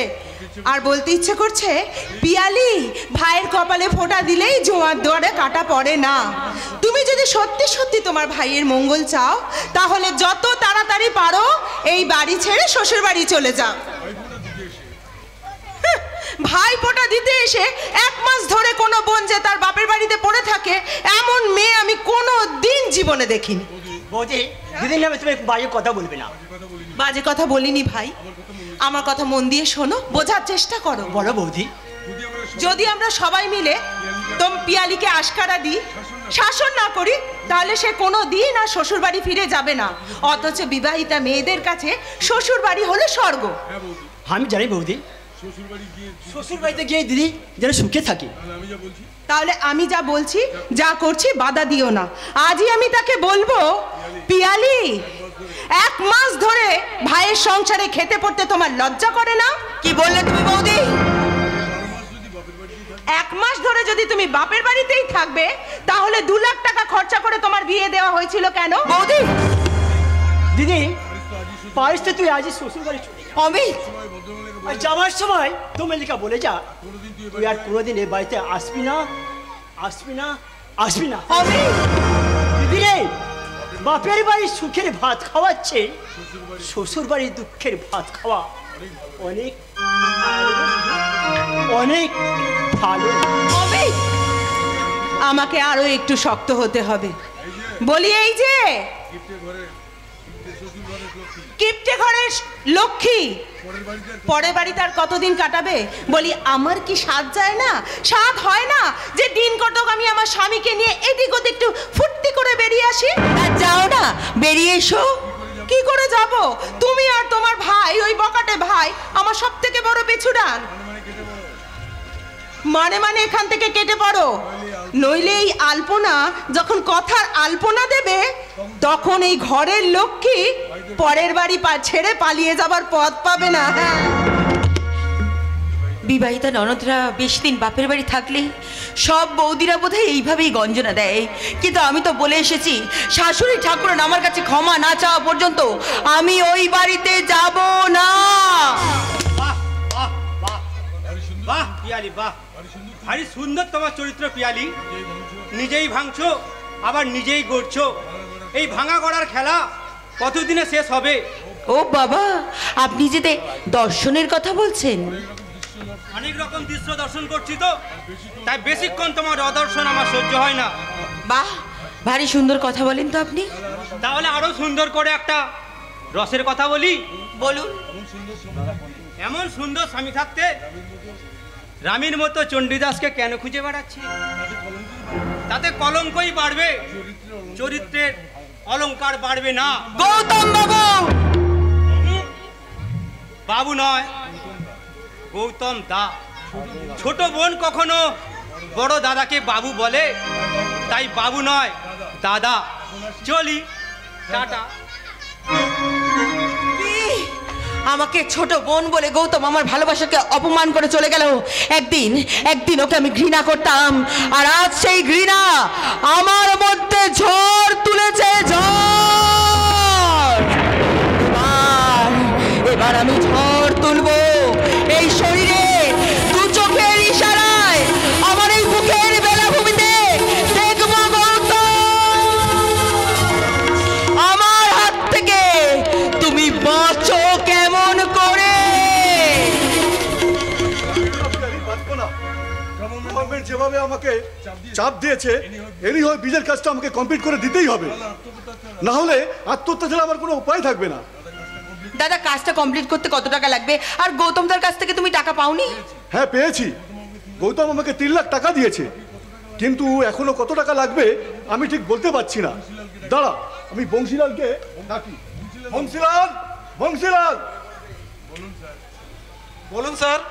আর বলতে ইচ্ছে করছে, পিয়ালি ভাইয়ের কপালে ফোঁটা দিলেই জোয়ার দুয়ারে কাটা পড়ে না। তুমি যদি সত্যি সত্যি তোমার ভাইয়ের মঙ্গল চাও, তাহলে যত তাড়াতাড়ি পারো এই বাড়ি ছেড়ে শ্বশুর বাড়ি চলে যাও। ভাই ফোঁটা দিতে এসে 1 মাস ধরে কোনো বোন যে তার বাপের বাড়িতে পড়ে থাকে, এমন মেয়ে আমি কোনো দিন জীবনে দেখিনি। বৌদি, দিদির নামে তুমি বাজে কথা বলবে না। বাজে কথা বলিনি ভাই, আমার কথা মন দিয়ে শোনো, বোঝার চেষ্টা করো। বলো বৌদি। যদি আমরা সবাই মিলে পিয়ালিকে আশকারা দিই, শাসন না করি, তাহলে সে কোনো দিন আর শ্বশুর বাড়ি ফিরে যাবে না। অথচ বিবাহিতা মেয়েদের কাছে শ্বশুর বাড়ি হলো স্বর্গ। আমি জানি বৌদি, শ্বশুর বাড়িতে গিয়ে দিদি যেন সুখে থাকি। তাহলে আমি যা বলছি যা করছি বাধা দিও না। আজই আমি তাকে বলবো, পিয়ালি 1 মাস ধরে ভাইয়ের সংসারে খেতে পড়তে তোমার লজ্জা করে না? কি বললে তুমি বৌদি? 1 মাস ধরে যদি তুমি বাপের বাড়িতেই থাকবে, তাহলে 2 লাখ টাকা খরচা করে তোমার বিয়ে দেওয়া হয়েছিল কেন? বৌদি, দিদি পারিস তো তুই আজই শ্বশুর বাড়ি চলে যা। অমিত, আর যাওয়ার সময় তো মেলিকা বলে যা, তুই আর কোনোদিন এ বাড়িতে আসবি না, আসবি না, আসবি না। অমিত, দিদি রে, বাপের বাড়ি সুখের ভাত খাওয়াচ্ছে, শ্বশুর বাড়ি দুঃখের ভাত খাওয়া অনেক অনেক ভালো। অমিত, আমাকে আরো একটু শক্ত হতে হবে। বলি, এই যে কিপ্টে ঘরের লক্ষ্মী পরের বাড়িতে আর কতদিন কাটাবে? বলি, আমার কি সাধ যায় না, সাধ হয় না যে দিন কতক আমি আমার স্বামীকে নিয়ে এদিক ওদিক একটু ফুর্তি করে বেরিয়ে আসি? আর যাও না, বেরিয়ে এসো। কি করে যাব? তুমি আর তোমার ভাই, ওই বকাটে ভাই আমার সব থেকে বড় পেছুডান। মানে এখান থেকে কেটে পড়ো, নইলে এই আলপনা যখন কথার আলপনা দেবে, তখন এই ঘরের লক্ষ্মী পরের বাড়ি ছেড়ে পালিয়ে যাবার পথ পাবে না। বিবাহিতা ননদরা বেশি দিন বাপের বাড়ি থাকলে সব বৌদিরা বোধহয় এইভাবেই গঞ্জনা দেয়, কিন্তু আমি তো বলে এসেছি শাশুড়ি ঠাকুরন আমার কাছে ক্ষমা না চাওয়া পর্যন্ত আমি ওই বাড়িতে যাব না। বাহ পিয়ালি, বাহ, ভারী সুন্দর তোমার চরিত্র পিয়ালি। নিজেই ভাঙছো আবার নিজেই গড়ছো। এই ভাঙা গড়ার খেলা কতদিনে শেষ হবে? ও বাবা, আপনি যে দর্শনের কথা বলছেন। অনেক রকম দৃশ্য দর্শন করছি তো, তাই বেশিক্ষণ তোমার অদর্শন আমার সহ্য হয় না। বাহ, ভারী সুন্দর কথা বলেন তো আপনি। তাহলে আরো সুন্দর করে একটা রসের কথা বলি। বলুন। এমন সুন্দর স্বামী থাকতে রামের মতো চণ্ডীদাসকে কেন খুঁজে বেড়াচ্ছি? তাতে কলঙ্কই বাড়বে, চরিত্রের অলংকার বাড়বে না। গৌতম বাবু। বাবু নয়, গৌতম দা। ছোট বোন কখনো বড় দাদাকে বাবু বলে, তাই বাবু নয় দাদা। চলি, টাটা। আমাকে ছোট বোন বলে গৌতম আমার ভালোবাসাকে অপমান করে চলে গেল। একদিন ওকে আমি ঘৃণা করতাম, আর আজ সেই ঘৃণা আমার মধ্যে ঝড় তুলেছে, ঝড়। এবার আমি ঝড় তুলবো এই শরীরে, দু চোখের ইশারায় আমার এই বুকের বেলাভূমিতে দেখবো গৌতম, আমার হাত থেকে তুমি বাঁচো কেমন করে। যেভাবে আমাকে চাপ দিয়েছে, এরই হয় বীজের কাজটা আমাকে কমপ্লিট করে দিতেই হবে, না হলে আত্মহত্যা ছাড়া আমার কোনো উপায় থাকবে না। দাদা, কাজটা কমপ্লিট করতে কত টাকা লাগবে? আর গৌতমদার কাছ থেকে তুমি টাকা পাওনি? হ্যাঁ পেয়েছি, গৌতম আমাকে 3 লাখ টাকা দিয়েছে, কিন্তু এখনো কত টাকা লাগবে আমি ঠিক বলতে পারছি না। দাঁড়া, আমি বংশীলালকে ডাকি। বংশীলাল, বংশীলাল। বলুন স্যার।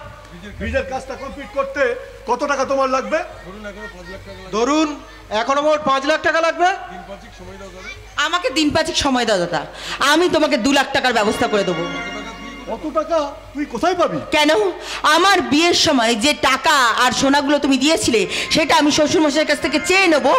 বীজের কাজটা কমপ্লিট করতে কত টাকা তোমার লাগবে? ধরুন এখনো মোট 5 লাখ টাকা লাগবে। আমাকে দিন 5 সময় দাও দাদা, আমি তোমাকে 2 লাখ টাকার ব্যবস্থা করে দেবো। কত টাকা তুই কোথায় পাবি? কেন? আমার বিয়ের সময় যে টাকা আর সোনাগুলো তুমি দিয়েছিলে সেটা আমি শ্বশুরমশাইয়ের কাছ থেকে চেয়ে নেবো।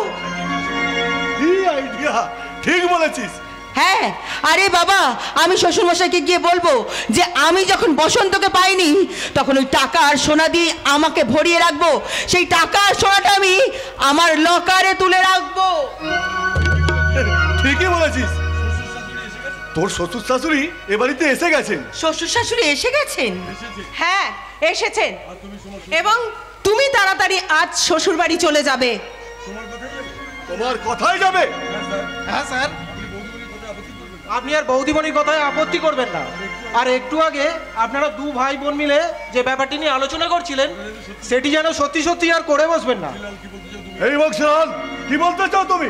ঠিক বলেছিস। হ্যাঁ, আরে বাবা, আমি শ্বশুরমশাইকে গিয়ে বলবো যে আমি যখন বসন্তকে পাইনি তখন ওই টাকা আর সোনা দিয়ে আমাকে ভরিয়ে রাখবো, সেই টাকা আর সোনাটা আমি আমার লকারে তুলে রাখবো। ঠিকই বলেছিস। তোর শ্বশুর শাশুড়ি এ বাড়িতে এসে গেছেন। শ্বশুর শাশুড়ি এসে গেছেন? হ্যাঁ এসেছেন, এবং তুমি তাড়াতাড়ি আজ শ্বশুর বাড়ি চলে যাবে। তোমার কথাই যাবে? হ্যাঁ স্যার, আপনি আর বৌদিমণির কথায় আপত্তি করবেন না। আর একটু আগে আপনারা 2 ভাই বোন মিলে যে ব্যাপারটি নিয়ে আলোচনা করছিলেন সেটি যেন সত্যি সত্যি আর করে বসবেন না। এই বংশীলাল, কি বলতে চাও তুমি?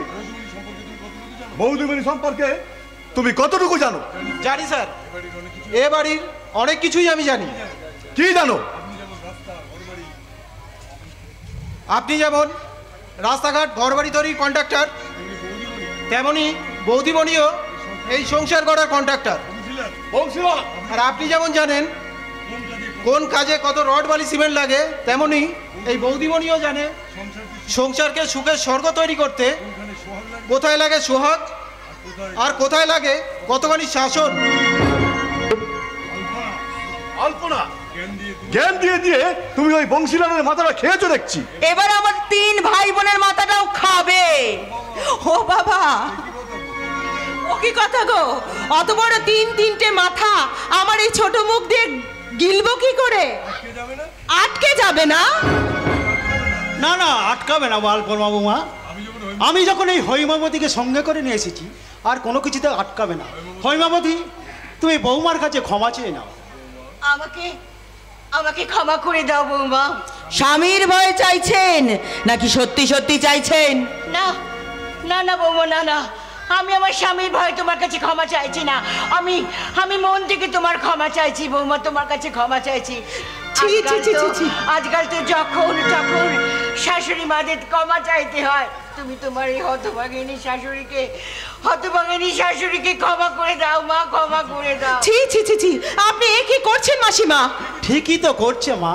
বৌদিমণি সম্পর্কে তুমি কতটুকু জানো? জানি স্যার, এ বাড়ির অনেক কিছুই আমি জানি। কি জানো? আপনি যেমন রাস্তাঘাট ঘরবাড়ি তৈরির কন্ট্রাক্টর, তেমনি বৌদিমণিও এই সংসার গড়ার কন্ট্রাক্টর। আর আপনি যেমন জানেন কোন কাজে কত রড বালি সিমেন্ট লাগে, তেমনি এই বৌদিমণিও জানে সংসারকে সুখের স্বর্গ তৈরি করতে কোথায় লাগে সোহাগ আর কোথায় লাগে কতখানি শাসন। আলপনা, জ্ঞান দিয়ে দিয়ে তুমি ওই বংশীলালের মাথাটা খেয়েছো দেখছি। এবার আমার 3 ভাই বোনের মাথাটাও খাবে। ও বাবা, ও কি কথা গো? অত বড় 3টে মাথা আমার এই ছোট মুখ দিয়ে গিলবো কি করে? আটকে যাবে না? না না, আটকাবে না আলপনা বাবুমা। আমি যখন এই হৈমাবতীকে সঙ্গে করে নিয়ে এসেছি আর কোনো কিছুতে আটকাবে না। হৈমাবতী, তুমি বৌমার কাছে ক্ষমা চেয়ে নাও। আমাকে ক্ষমা করে দাও বৌমা। স্বামীর ভয় চাইছেন নাকি সত্যি সত্যি চাইছেন? না না না বৌমা, না না, আমি আমার স্বামীর ভয় তোমার কাছে ক্ষমা চাইছি না। আমি মন থেকে তোমার ক্ষমা চাইছি বৌমা, তোমার কাছে ক্ষমা চাইছি। আজকাল তো যখন তখন শাশুড়ি মাদের ক্ষমা চাইতে হয়। তুমি তোমার এই হতভাগিনী শাশুড়িকে ক্ষমা করে দাও মা, ক্ষমা করে দাও। ছি ছি ছি ছি, আপনি এ কি করছেন মাসিমা? ঠিকই তো করছে মা।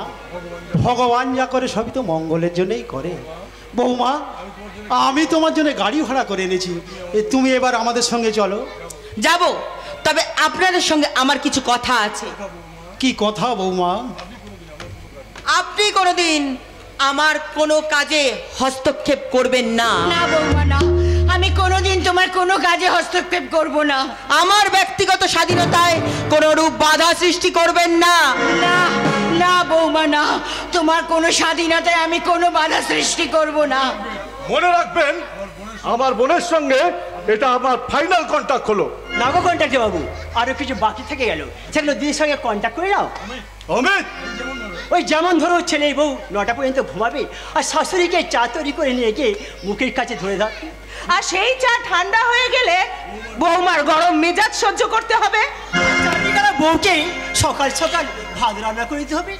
ভগবান যা করে সবই তো মঙ্গলের জন্যই করে। বৌমা, আমি তোমার জন্য গাড়ি ভাড়া করে এনেছি, তুমি এবার আমাদের সঙ্গে চলো। যাব, তবে আপনাদের সঙ্গে আমার কিছু কথা আছে। কি কথা বৌমা? আপনি কোনোদিন আমার কোনো কাজে হস্তক্ষেপ করবেন না। না বৌমা না, আমি কোনোদিন তোমার কোনো কাজে হস্তক্ষেপ করব না। আমার ব্যক্তিগত স্বাধীনতায় কোনো রূপ বাধা সৃষ্টি করবেন না। না না বৌমা না, তোমার কোনো স্বাধীনতায় আমি কোনো বাধা সৃষ্টি করব না। মনে রাখবেন, আমার বোনের সঙ্গে এটা আমার ফাইনাল কন্ট্যাক্ট হলো। নাগো কন্ট্যাক্ট বাবু, আরো কিছু বাকি থেকে গেল, সেগুলো দিদির সঙ্গে কন্ট্যাক্ট করে নাও। অমিত, ওই যেমন ধরো ছেলে বউ 9টা পর্যন্ত ঘুমাবে, আর শাশুড়িকে চা তৈরি করে নিয়ে গিয়ে মুখের কাছে ধরে দাও। আর সেই চা ঠান্ডা হয়ে গেলে বৌমার গরম মেজাজ সহ্য করতে হবে। বউকে সকাল সকাল ভাত রান্না করে দিতে হবে।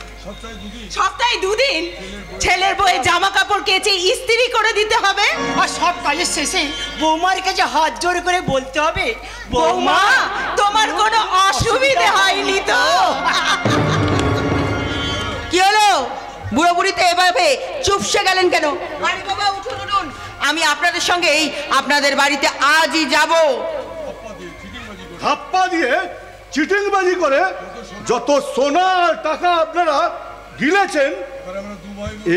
সপ্তাহে 2 দিন ছেলের বউয়ের জামা কাপড় কেচে ইস্ত্রি করে দিতে হবে। আর সব কাজের শেষে বৌমার কাছে হাত জোর করে বলতে হবে, বৌমা তোমার কোনো অসুবিধে হয়নি তো? কি হলো, বুড়ো বুড়িতে এভাবে চুপসে গেলেন কেন? আরে বাবা, উঠুন উঠুন, আমি আপনাদের সঙ্গেই আপনাদের বাড়িতে আজই যাব। ধাপ্পা দিয়ে চিটিংবাজি করে যত সোনা আর টাকা আপনারা গিলেছেন,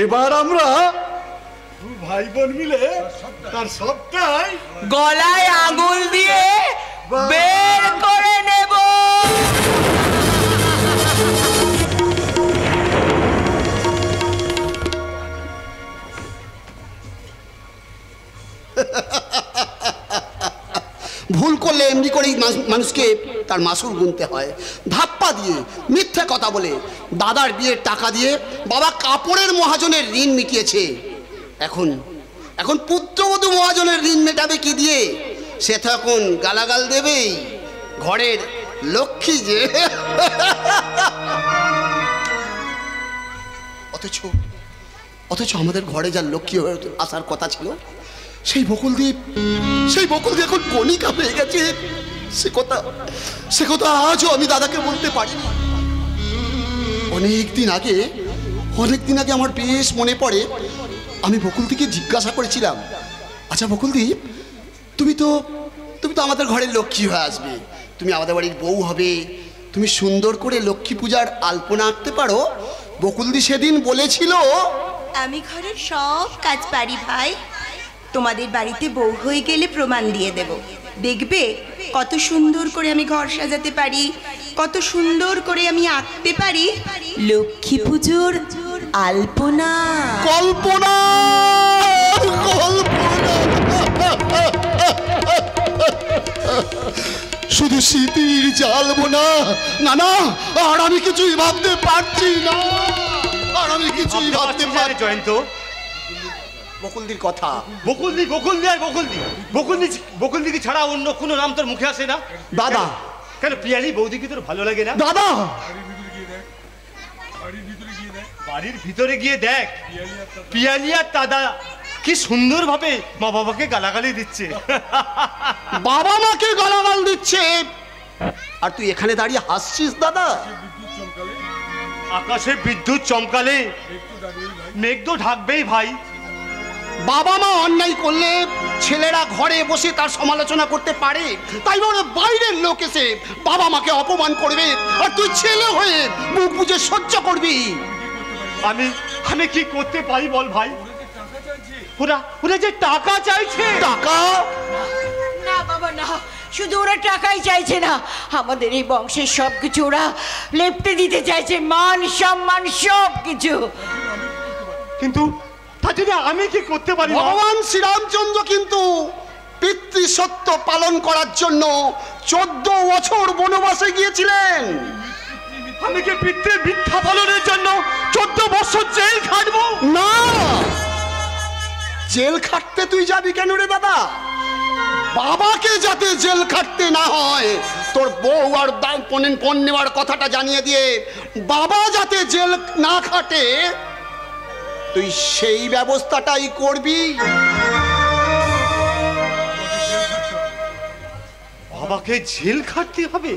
এবার আমরা ভাই বোন মিলে তার সবটাই গলায় আঙুল দিয়ে বের করে নেব। ভুল করলে এমনি করেই মানুষকে তার মাসুল গুনতে হয়। ধাপ্পা দিয়ে, মিথ্যে কথা বলে, দাদার বিয়ের টাকা দিয়ে বাবা কাপড়ের মহাজনের ঋণ মিটিয়েছে। এখন এখন পুত্রবধূ মহাজনের ঋণ মেটাবে কি দিয়ে? সে তো এখন গালাগাল দেবেই, ঘরের লক্ষ্মী যে। অথচ আমাদের ঘরে যা লক্ষ্মী হয়ে আসার কথা ছিল, সেই বকুলদ্বীপ এখন কণিকা হয়ে গেছে। সে কথা আজও আমি দাদাকে বলতে পারিনি। অনেকদিন আগে আমার বেশ মনে পড়ে, আমি বকুলদ্বীপকে জিজ্ঞাসা করেছিলাম, আচ্ছা বকুলদ্বীপ, তুমি তো আমাদের ঘরের লক্ষ্মী হয়ে আসবে, তুমি আমাদের বাড়ির বউ হবে, তুমি সুন্দর করে লক্ষ্মী পূজার আলপনা আঁকতে পারো। বকুলদ্বীপ সেদিন বলেছিল, আমি ঘরের সব কাজ পারি ভাই, তোমাদের বাড়িতে বউ হয়ে গেলে প্রমাণ দিয়ে দেব। দেখবে কত সুন্দর করে আমি ঘর সাজাতে পারি, কত সুন্দর করে আমি আঁকতে পারি লক্ষ্মী পুজোর আলপনা। কল্পনা শুধু স্মৃতির জালবনা। না না, আর আমি কিছুই ভাবতে পারছি না, আর আমি কিছুই ভাবতে পারছি। জয়ন্ত, বকুলদির কথা, বকুলদি আর বকুলদি ছাড়া অন্য কোনো নাম তোর মুখে আসে না? দাদা, কেন পিয়ালি বৌদিকে তোর ভালো লাগে না? দাদা, বাড়ির ভিতরে গিয়ে দেখ, পিয়ালি আর দাদা কি সুন্দর ভাবে মা বাবাকে গালাগালি দিচ্ছে। বাবা মাকে গালাগাল দিচ্ছে, আর তুই এখানে দাঁড়িয়ে হাসছিস? দাদা, আকাশে বিদ্যুৎ চমকালে মেঘ তো ঢাকবেই ভাই। বাবা মা অন্যায় করলে ছেলেরা ঘরে বসে তার সমালোচনা করতে পারে, তাই বলে বাইরের লোক এসে বাবা মাকে অপমান করবে, আর তুই ছেলে হয়ে মুখ বুঝে সহ্য করবি? আমি কি করতে পারি বল ভাই? ওরা যে টাকা চাইছে। টাকা? না বাবা না, শুধু ওরা টাকাই চাইছে না, আমাদের এই বংশের সবকিছু ওরা লেপটে দিতে চাইছে, মান সম্মান সবকিছু। কিন্তু আমি কি করতে পারি? ভগবান শ্রীরামচন্দ্র কিন্তু পিতৃসত্য পালন করার জন্য 14 বছর বনবাসে গিয়েছিলেন। আমি কি পিতৃ মিথ্যা পালনের জন্য 14 বছর জেল খাটবো? না, জেল খাটতে তুই যাবি কেন রে দাদা? বাবাকে যাতে জেল খাটতে না হয়, তোর বউ আর পণ নেওয়ার কথাটা জানিয়ে দিয়ে বাবা যাতে জেল না খাটে, তুই সেই ব্যবস্থাটাই করবি। বাবাকে জেল খাটতে হবে?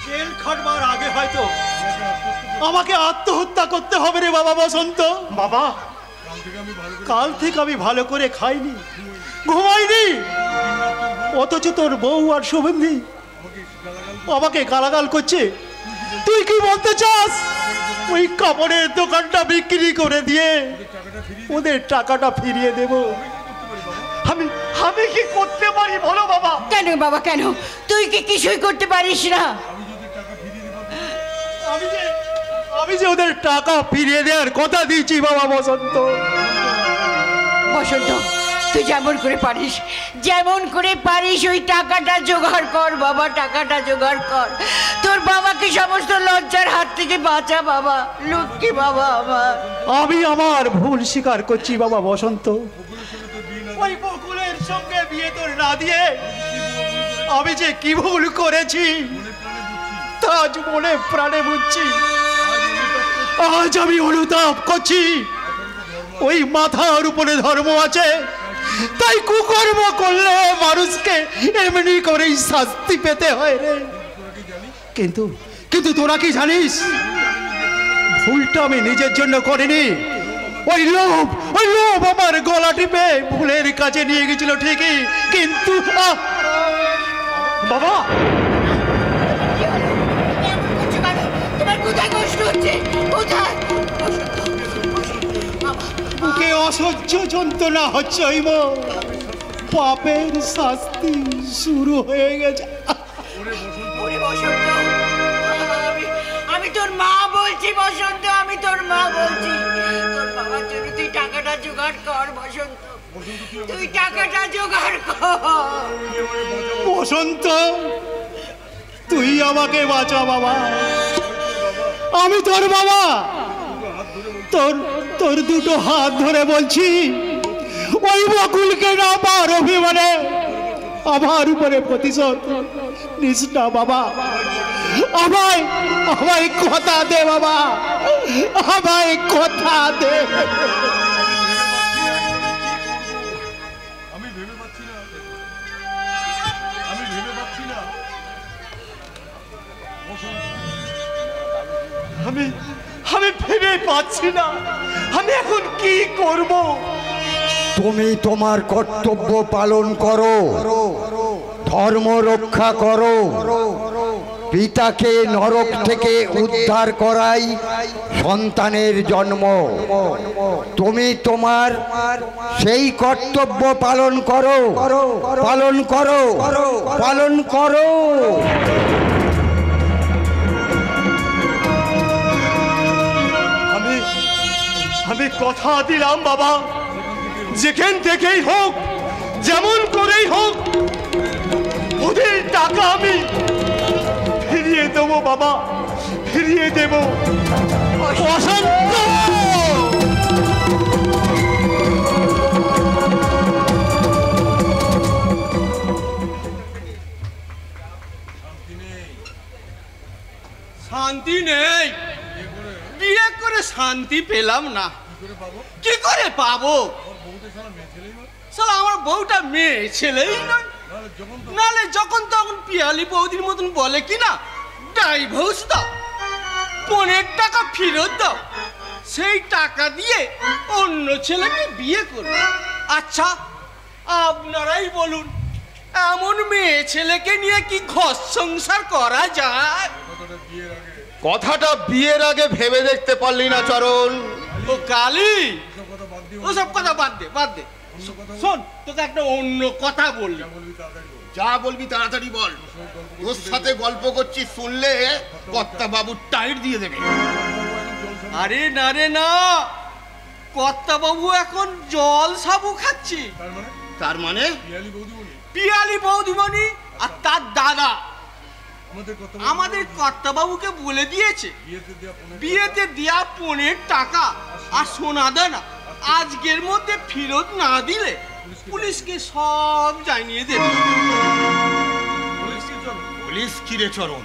জেল খাটবার আগে হয়তো আমাকে আত্মহত্যা করতে হবে রে বাবা বসন্ত। বাবা, কাল থেকে আমি ভালো করে খাইনি, ঘুমাইনি, অথচ তোর বউ আর সুগন্ধি আমাকে গালাগাল করছে। তুই কি বলতে চাস? ওই কাপড়ের দোকানটা বিক্রি করে দিয়ে ওদের টাকাটা ফিরিয়ে দেব। আমি কি করতে পারি বলো বাবা? কেন বাবা, কেন? তুই কি কিছুই করতে পারিস না? আমি যে ওদের টাকা ফিরিয়ে দেওয়ার কথা দিয়েছি বাবা বসন্ত। বসন্ত, তুই যেমন করে পারিস ওই টাকাটা জোগাড় কর বাবা, টাকাটা জোগাড় কর। তোর বাবাকে সমস্ত লজ্জার হাত থেকে বাঁচা বাবা, লক্ষ্মী বাবা আমার। আমি আমার ভুল স্বীকার করছি বাবা বসন্ত। ওই বকুলের সঙ্গে বিয়ে তোর না দিয়ে আমি যে কি ভুল করেছি তা আজ মনে প্রাণে বুঝছি। আজ আমি অনুতাপ করছি। ওই মাথার উপরে ধর্ম আছে, তাই কুকর্ম করলে মানুষকে এমনি করেই শাস্তি পেতে হয় রে। কিন্তু তোরা কি জানিস, ভুলটা আমি নিজের জন্য করিনি। ওই লোভ আমার গলা টিপে ভুলের কাছে নিয়ে গেছিল ঠিকই, কিন্তু বাবা তোমার কোথায় কষ্ট হচ্ছে? কোথায়? বুকে অসহ্য যন্ত্রণা হচ্ছে। ওই পাপের শাস্তি শুরু হয়ে গেছে। আমি তোর মা বলছি বসন্ত, আমি তোর মা বলছি। তোর বাবার জন্য তুই টাকাটা জোগাড় কর বসন্ত, তুই টাকাটা জোগাড় কর। বসন্ত, তুই আমাকে বাঁচা বাবা। আমি তোর বাবা, তোর দুটো হাত ধরে বলছি, ওই বকুলকে না পার অভিমানে আমার উপরে প্রতিশোধ নিস না বাবা। আমায় কথা দে বাবা, আমায় কথা দে। আমি ভেবে পাচ্ছি না আমি এখন কি করব। তুমি তোমার কর্তব্য পালন করো, ধর্ম রক্ষা করো, পিতাকে নরক থেকে উদ্ধার করাই সন্তানের জন্ম। তুমি তোমার সেই কর্তব্য পালন করো, পালন করো, পালন করো। আমি কথা দিলাম বাবা, যেখান থেকেই হোক, যেমন করেই হোক, ওদের টাকা আমি ফিরিয়ে দেবো বাবা, ফিরিয়ে দেব। বসন্ত, শান্তি নেই, বিয়ে করে শান্তি পেলাম না। কি করে পাবো? আমার বউটা মেয়ে ছেলেই নয়, নালে যখন তখন পিয়ালি বৌদির মতন বলে কিনা ডাইভোর্স দাও, 15 টাকা ফেরত দাও, সেই টাকা দিয়ে অন্য ছেলেকে বিয়ে করবে। আচ্ছা আপনারাই বলুন, এমন মেয়ে ছেলেকে নিয়ে কি ঘর সংসার করা যায়? কথাটা বিয়ের আগে ভেবে দেখতে পারলি না চরণ? ও কালী, ওসব কথা বাদ দে। শোন, তোকে একটা অন্য কথা বললি। যা বলবি তাড়াতাড়ি বল। ওর সাথে গল্প করছি, শুনলে কর্তা বাবু টাইট দিয়ে দেবে। আরে না রে না, কর্তা বাবু এখন জল সাবু খাচ্ছি। তার মানে পিয়ালি বৌদিমণি আর তার দাদা আমাদের কর্তা বাবুকে বলে দিয়েছে বিয়েতে দেয়া 15 টাকা আর সোনা দানা আজকের মধ্যে ফেরত না দিলে পুলিশকে সব জানিয়ে দেবে। পুলিশ কি রে চরণ?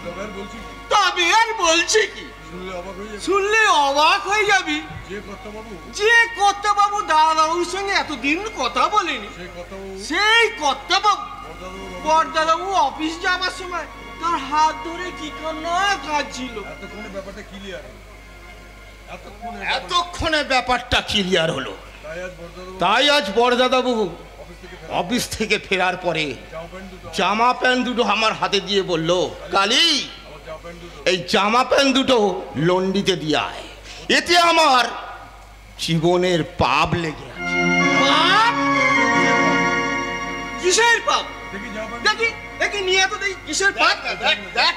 তবে আর বলছি কি, শুনলে অবাক হয়ে যাবি। যে কর্তা বাবু দাদা বাবুর সঙ্গে এতদিন কথা বলেনি, সেই কর্তা বাবু বড়দাদাবু অফিস যাবার সময় তার হাত ধরে কি কান্না কাঁদছিল। এতক্ষণে ব্যাপারটা ক্লিয়ার হলো। তাই আজ বড়দাদাবু অফিস থেকে ফেরার পরে জামা প্যান্ট দুটো আমার হাতে দিয়ে বলল, কালী এই জামা প্যান্ট দুটো লন্ডিতে দিয়ে আয়, এতে আমার জীবনের পাপ লেগে আছে। কিসের পাপ? দেখি দেখি নিয়ে তো দেখি কিসের পাপ। দেখ দেখ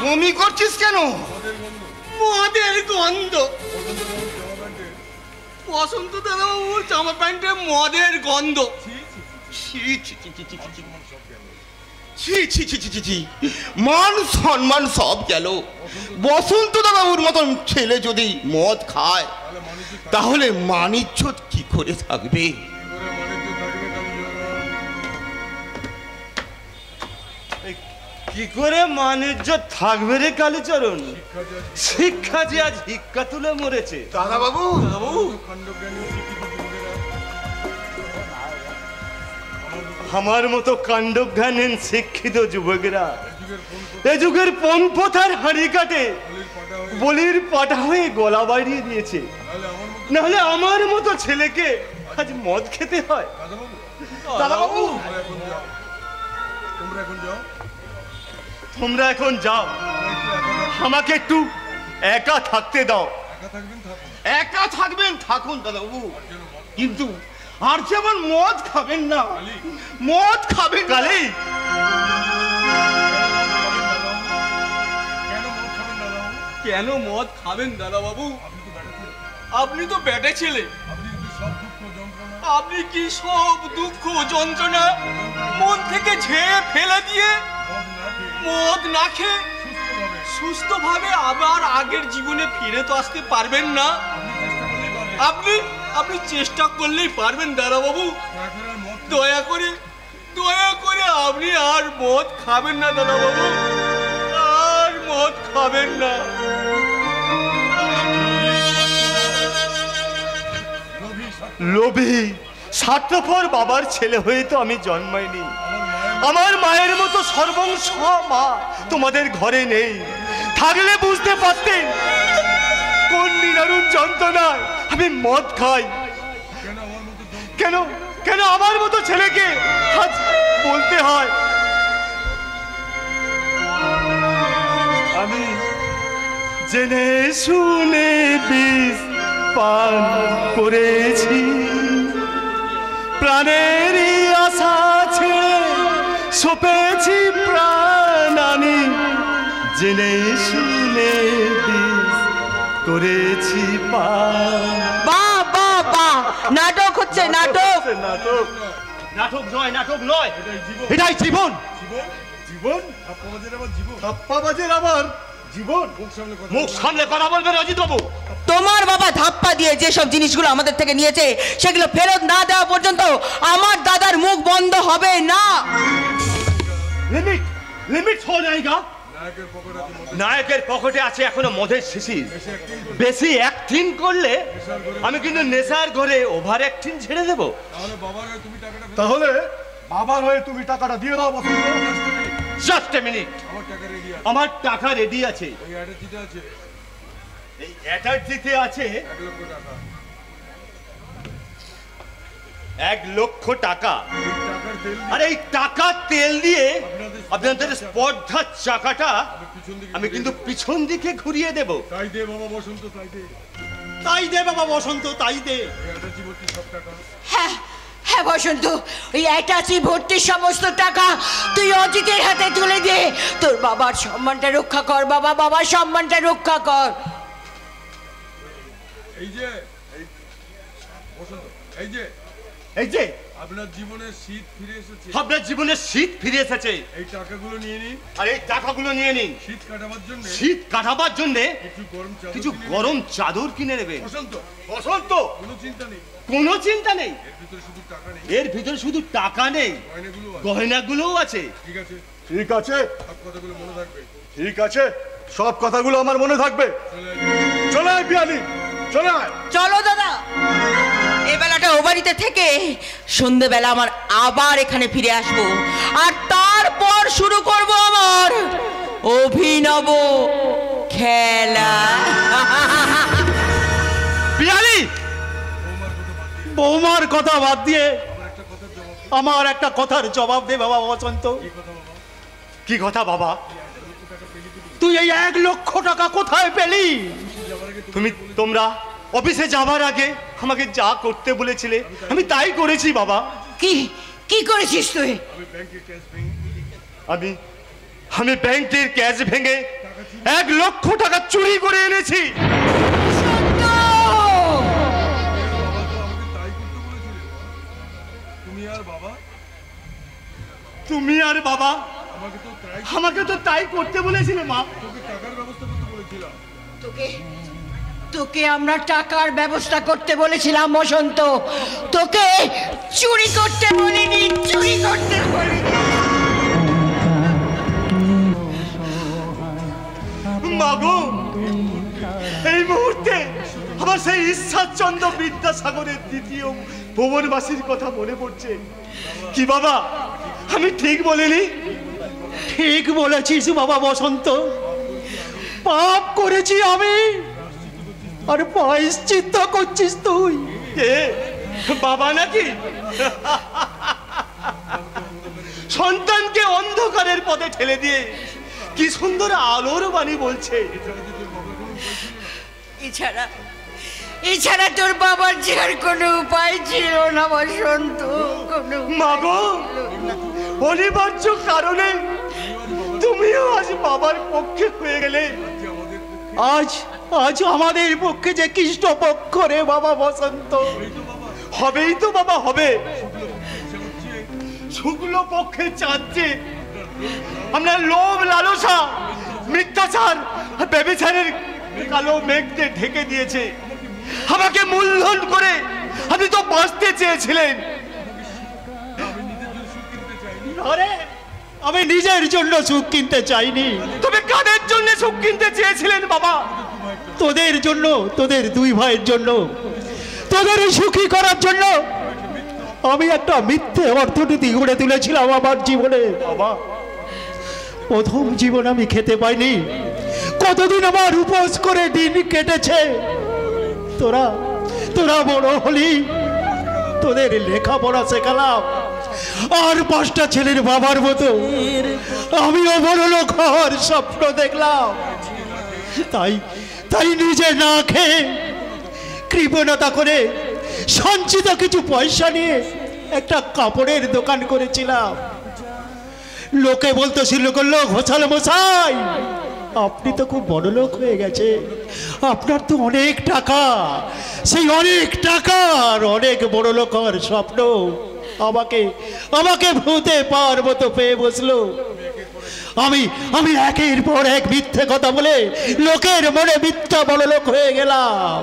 বমি করছিস কেন? মদের গন্ধ। বসন্ত দাদাবাবুর জামা প্যান্টে মদের গন্ধ। মান সম্মান সব গেল। বসন্ত দাদাবুর মতন ছেলে যদি মদ খায় তাহলে মান ইজ্জত কি করে থাকবে? কি করে মান ইজ্জত থাকবে রে কালীচরণ? শিক্ষা যে আজ ভিক্ষা তুলে মরেছে। দাদাবাবু আমার মতো কাণ্ডজ্ঞানহীন শিক্ষিত যুবকেরা এ যুগের পণপ্রথার হাঁড়ি কাটে বলির পাটা হয়ে গলা বাড়িয়ে দিয়েছে। নাহলে আমার মতো ছেলেকে আজ মদ খেতে হয়। দাদাবাবু তোমরা এখন যাও, আমাকে একটু একা থাকতে দাও। একা থাকবেন থাকুন দাদাবাবু, কিন্তু আর যেমন মদ খাবেন না, মদ খাবেন। কালী কেন মদ খাবেন দাদাবাবু? আপনি তো বেটে ছেলে। আপনি কি সব দুঃখ যন্ত্রণা মন থেকে ঝেড়ে ফেলে দিয়ে মদ না খেয়ে সুস্থভাবে আবার আগের জীবনে ফিরে তো আসতে পারবেন না? আপনি আপনি চেষ্টা করলেই পারবেন দাদাবাবু। দয়া করে আপনি আর মদ খাবেন না দাদাবাবু, আর মদ খাবেন না। লোভী স্বার্থপর বাবার ছেলে হয়ে তো আমি জন্মাইনি। আমার মায়ের মতো সর্বংশ মা তোমাদের ঘরে নেই। থাকলে বুঝতে পারতেন কোন নিদারুণ যন্ত্রণায় আমি মদ খাই। কেন কেন আমার মতো ছেলেকে আজ বলতে হয়? আমি জেনে শুনে বিষ পান করেছি, প্রাণেরই আশা ছেড়ে সপেছি প্রাণ আমি, জেনে শুনে বিষ করেছি পান। বাহ বাহ বাহ, নাটক হচ্ছে নাটক। নাটক নাটক নয়, নাটক নয়, এটাই জীবন। জীবন ধাপ্পাবাজের আবার জীবন। মুখ সামলে কথা বলবেন অজিত বাবু। তোমার বাবা ধাপ্পা দিয়ে যেসব জিনিসগুলো আমাদের থেকে নিয়েছে সেগুলো ফেরত না দেওয়া পর্যন্ত আমার দাদার মুখ বন্ধ হবে না। লিমিট লিমিট হো যায়গা। নায়কের পকেটে আছে এখনো মদের শিশির। বেশি অ্যাক্টিং করলে আমি কিন্তু নেশার ঘরে ওভার অ্যাক্টিং ছেড়ে দেবো। তাহলে বাবার হয়ে তুমি টাকাটা দিয়ে দাও। জাস্ট এ মিনিট, আমার টাকা রেডি আছে। এই অ্যাটার্জিতে আছে 1 লক্ষ টাকা। আর এই টাকা তেল দিয়ে আপনাদের স্পর্ধার চাকাটা আমি কিন্তু পিছন দিকে ঘুরিয়ে দেব। তাই দে বাবা বসন্ত, তাই দে। তাই দে বাবা বসন্ত, তাই দে। হ্যাঁ হ্যাঁ বসন্ত, ওই অ্যাটাচি ভর্তির সমস্ত টাকা তুই অজিতের হাতে তুলে দে। তোর বাবার সম্মানটা রক্ষা কর বাবা, বাবার সম্মানটা রক্ষা কর। এই যে বসন্ত, এই যে আপনার জীবনের শীত ফিরে এসেছে। আপনার জীবনের শীত ফিরে এসেছে। এই টাকাগুলো নিয়ে নিন। আর এই টাকাগুলো নিয়ে নিন শীত কাটাবার জন্য। শীত কাটাবার জন্য কিছু গরম চাদর কিনে নেবেন। বসন্ত, বসন্ত, কোনো চিন্তা নেই, কোনো চিন্তা নেই। এর ভিতরে শুধু টাকা নেই, এর ভিতরে শুধু টাকা নেই, গয়নাগুলোও আছে। ঠিক আছে, ঠিক আছে, সব কথাগুলো মনে থাকবে। ঠিক আছে, সব কথাগুলো আমার মনে থাকবে। চলে আয় পিয়ালি, চলে আয়। চলো দাদা। বাড়িতে থেকে সন্ধ্যেবেলা আমার আবার এখানে ফিরে আসবো, আর তারপর শুরু করব আমার অভিনব খেলা। পিয়ালি, বৌমার কথা বাদ দিয়ে আমার একটা কথার জবাব দে বাবা বসন্ত। কি কথা বাবা? তুই এই 1 লক্ষ টাকা কোথায় পেলি? তোমরা অফিসে যাবার আগে আমাকে যা করতে বলেছিলে আমি তাই করেছি বাবা। কি করেছিস তুই? আমি ব্যাংকের ক্যাশ ভেঙে 1 লক্ষ টাকা চুরি করে এনেছি। তুমি আর বাবা আমাকে তো তাই করতে বলেছিলে মা। তোকে আমরা টাকার ব্যবস্থা করতে বলেছিলাম বসন্ত, তোকে চুরি করতে বলিনি, চুরি করতে বলিনি। মাগো, এই মুহূর্তে আমার সেই ঈশ্বরচন্দ্র বিদ্যাসাগরের দ্বিতীয় ভুবনবাসীর কথা মনে পড়ছে। কি বাবা, আমি ঠিক বলিনি? ঠিক বলেছিস বাবা বসন্ত, পাপ করেছি আমি, আর প্রায়শ্চিত্ত করছিস তুই। বাবা নাকি সন্তানকে অন্ধকারের পথে ঠেলে দিয়ে কি সুন্দর আলোর বাণী বলছে। এছাড়া তোর বাবার যে আর কোনো উপায় ছিল না বসন্ত। মাগো, অনিবার্য কারণে তুমিও আজ বাবার পক্ষে হয়ে গেলে। আজ আমাদের পক্ষে যে কৃষ্ণ পক্ষ রে বাবা বসন্ত। হবেই তো বাবা, হবে। শুক্ল পক্ষে চাঁদছে আমরা লোভ, লালসা, মিথ্যাচার, ব্যভিচারের কালো মেঘকে ঢেকে দিয়েছে। আমাকে মূলধন করে আপনি তো বাঁচতে চেয়েছিলেন। আমি নিজের জন্য সুখ কিনতে চাইনি। তবে কাদের জন্য সুখ কিনতে চেয়েছিলেন বাবা? তোদের জন্য, তোদের 2 ভাইয়ের জন্য, তোদের সুখী করার জন্য আমি একটা মিথ্যে অর্থনীতি গড়ে তুলেছিলাম আমার জীবনে। বাবা, প্রথম জীবন আমি খেতে পাইনি, কতদিন আমার উপোস করে দিন কেটেছে। তোরা বড় হলি, তোদের লেখাপড়া শেখালাম, আর 5টা ছেলের বাবার মতো আমিও বড় লোক হওয়ার স্বপ্ন দেখলাম। তাই নিজে না খেয়ে কৃপণতা করে সঞ্চিত কিছু পয়সা নিয়ে একটা কাপড়ের দোকান করেছিলাম। লোকে বলতো শ্রীলোক ঘোষাল মশাই, আপনি তো খুব বড় লোক হয়ে গেছে, আপনার তো অনেক টাকা। সেই অনেক টাকার অনেক বড় লোক হওয়ার স্বপ্ন আমাকে ভূতে পাওয়ার মতো পেয়ে বসলো। আমি একের পর এক মিথ্যে কথা বলে লোকের মনে মিথ্যা বড় লোক হয়ে গেলাম।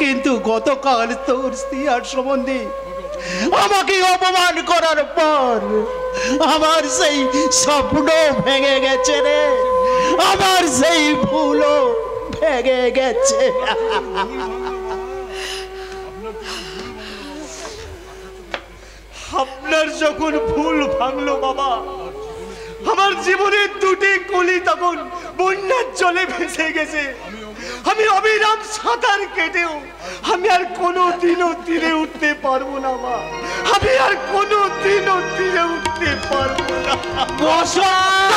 কিন্তু গতকাল তোর স্ত্রীর সম্বন্ধে আমাকে অপমান করার পর আমার সেই স্বপ্ন ভেঙে গেছে রে, আমার সেই ভুলও ভেঙে গেছে। আপনার যখন ভুল ভাঙলো বাবা, আমার জীবনের 2টি কলি তখন বন্যার জলে ভেসে গেছে। আমি অবিরাম সাঁতার কেটেও আমি আর কোনোদিনও তীরে উঠতে পারবো না মা, আমি আর কোনোদিনও তীরে উঠতে পারবো না। বসন্ত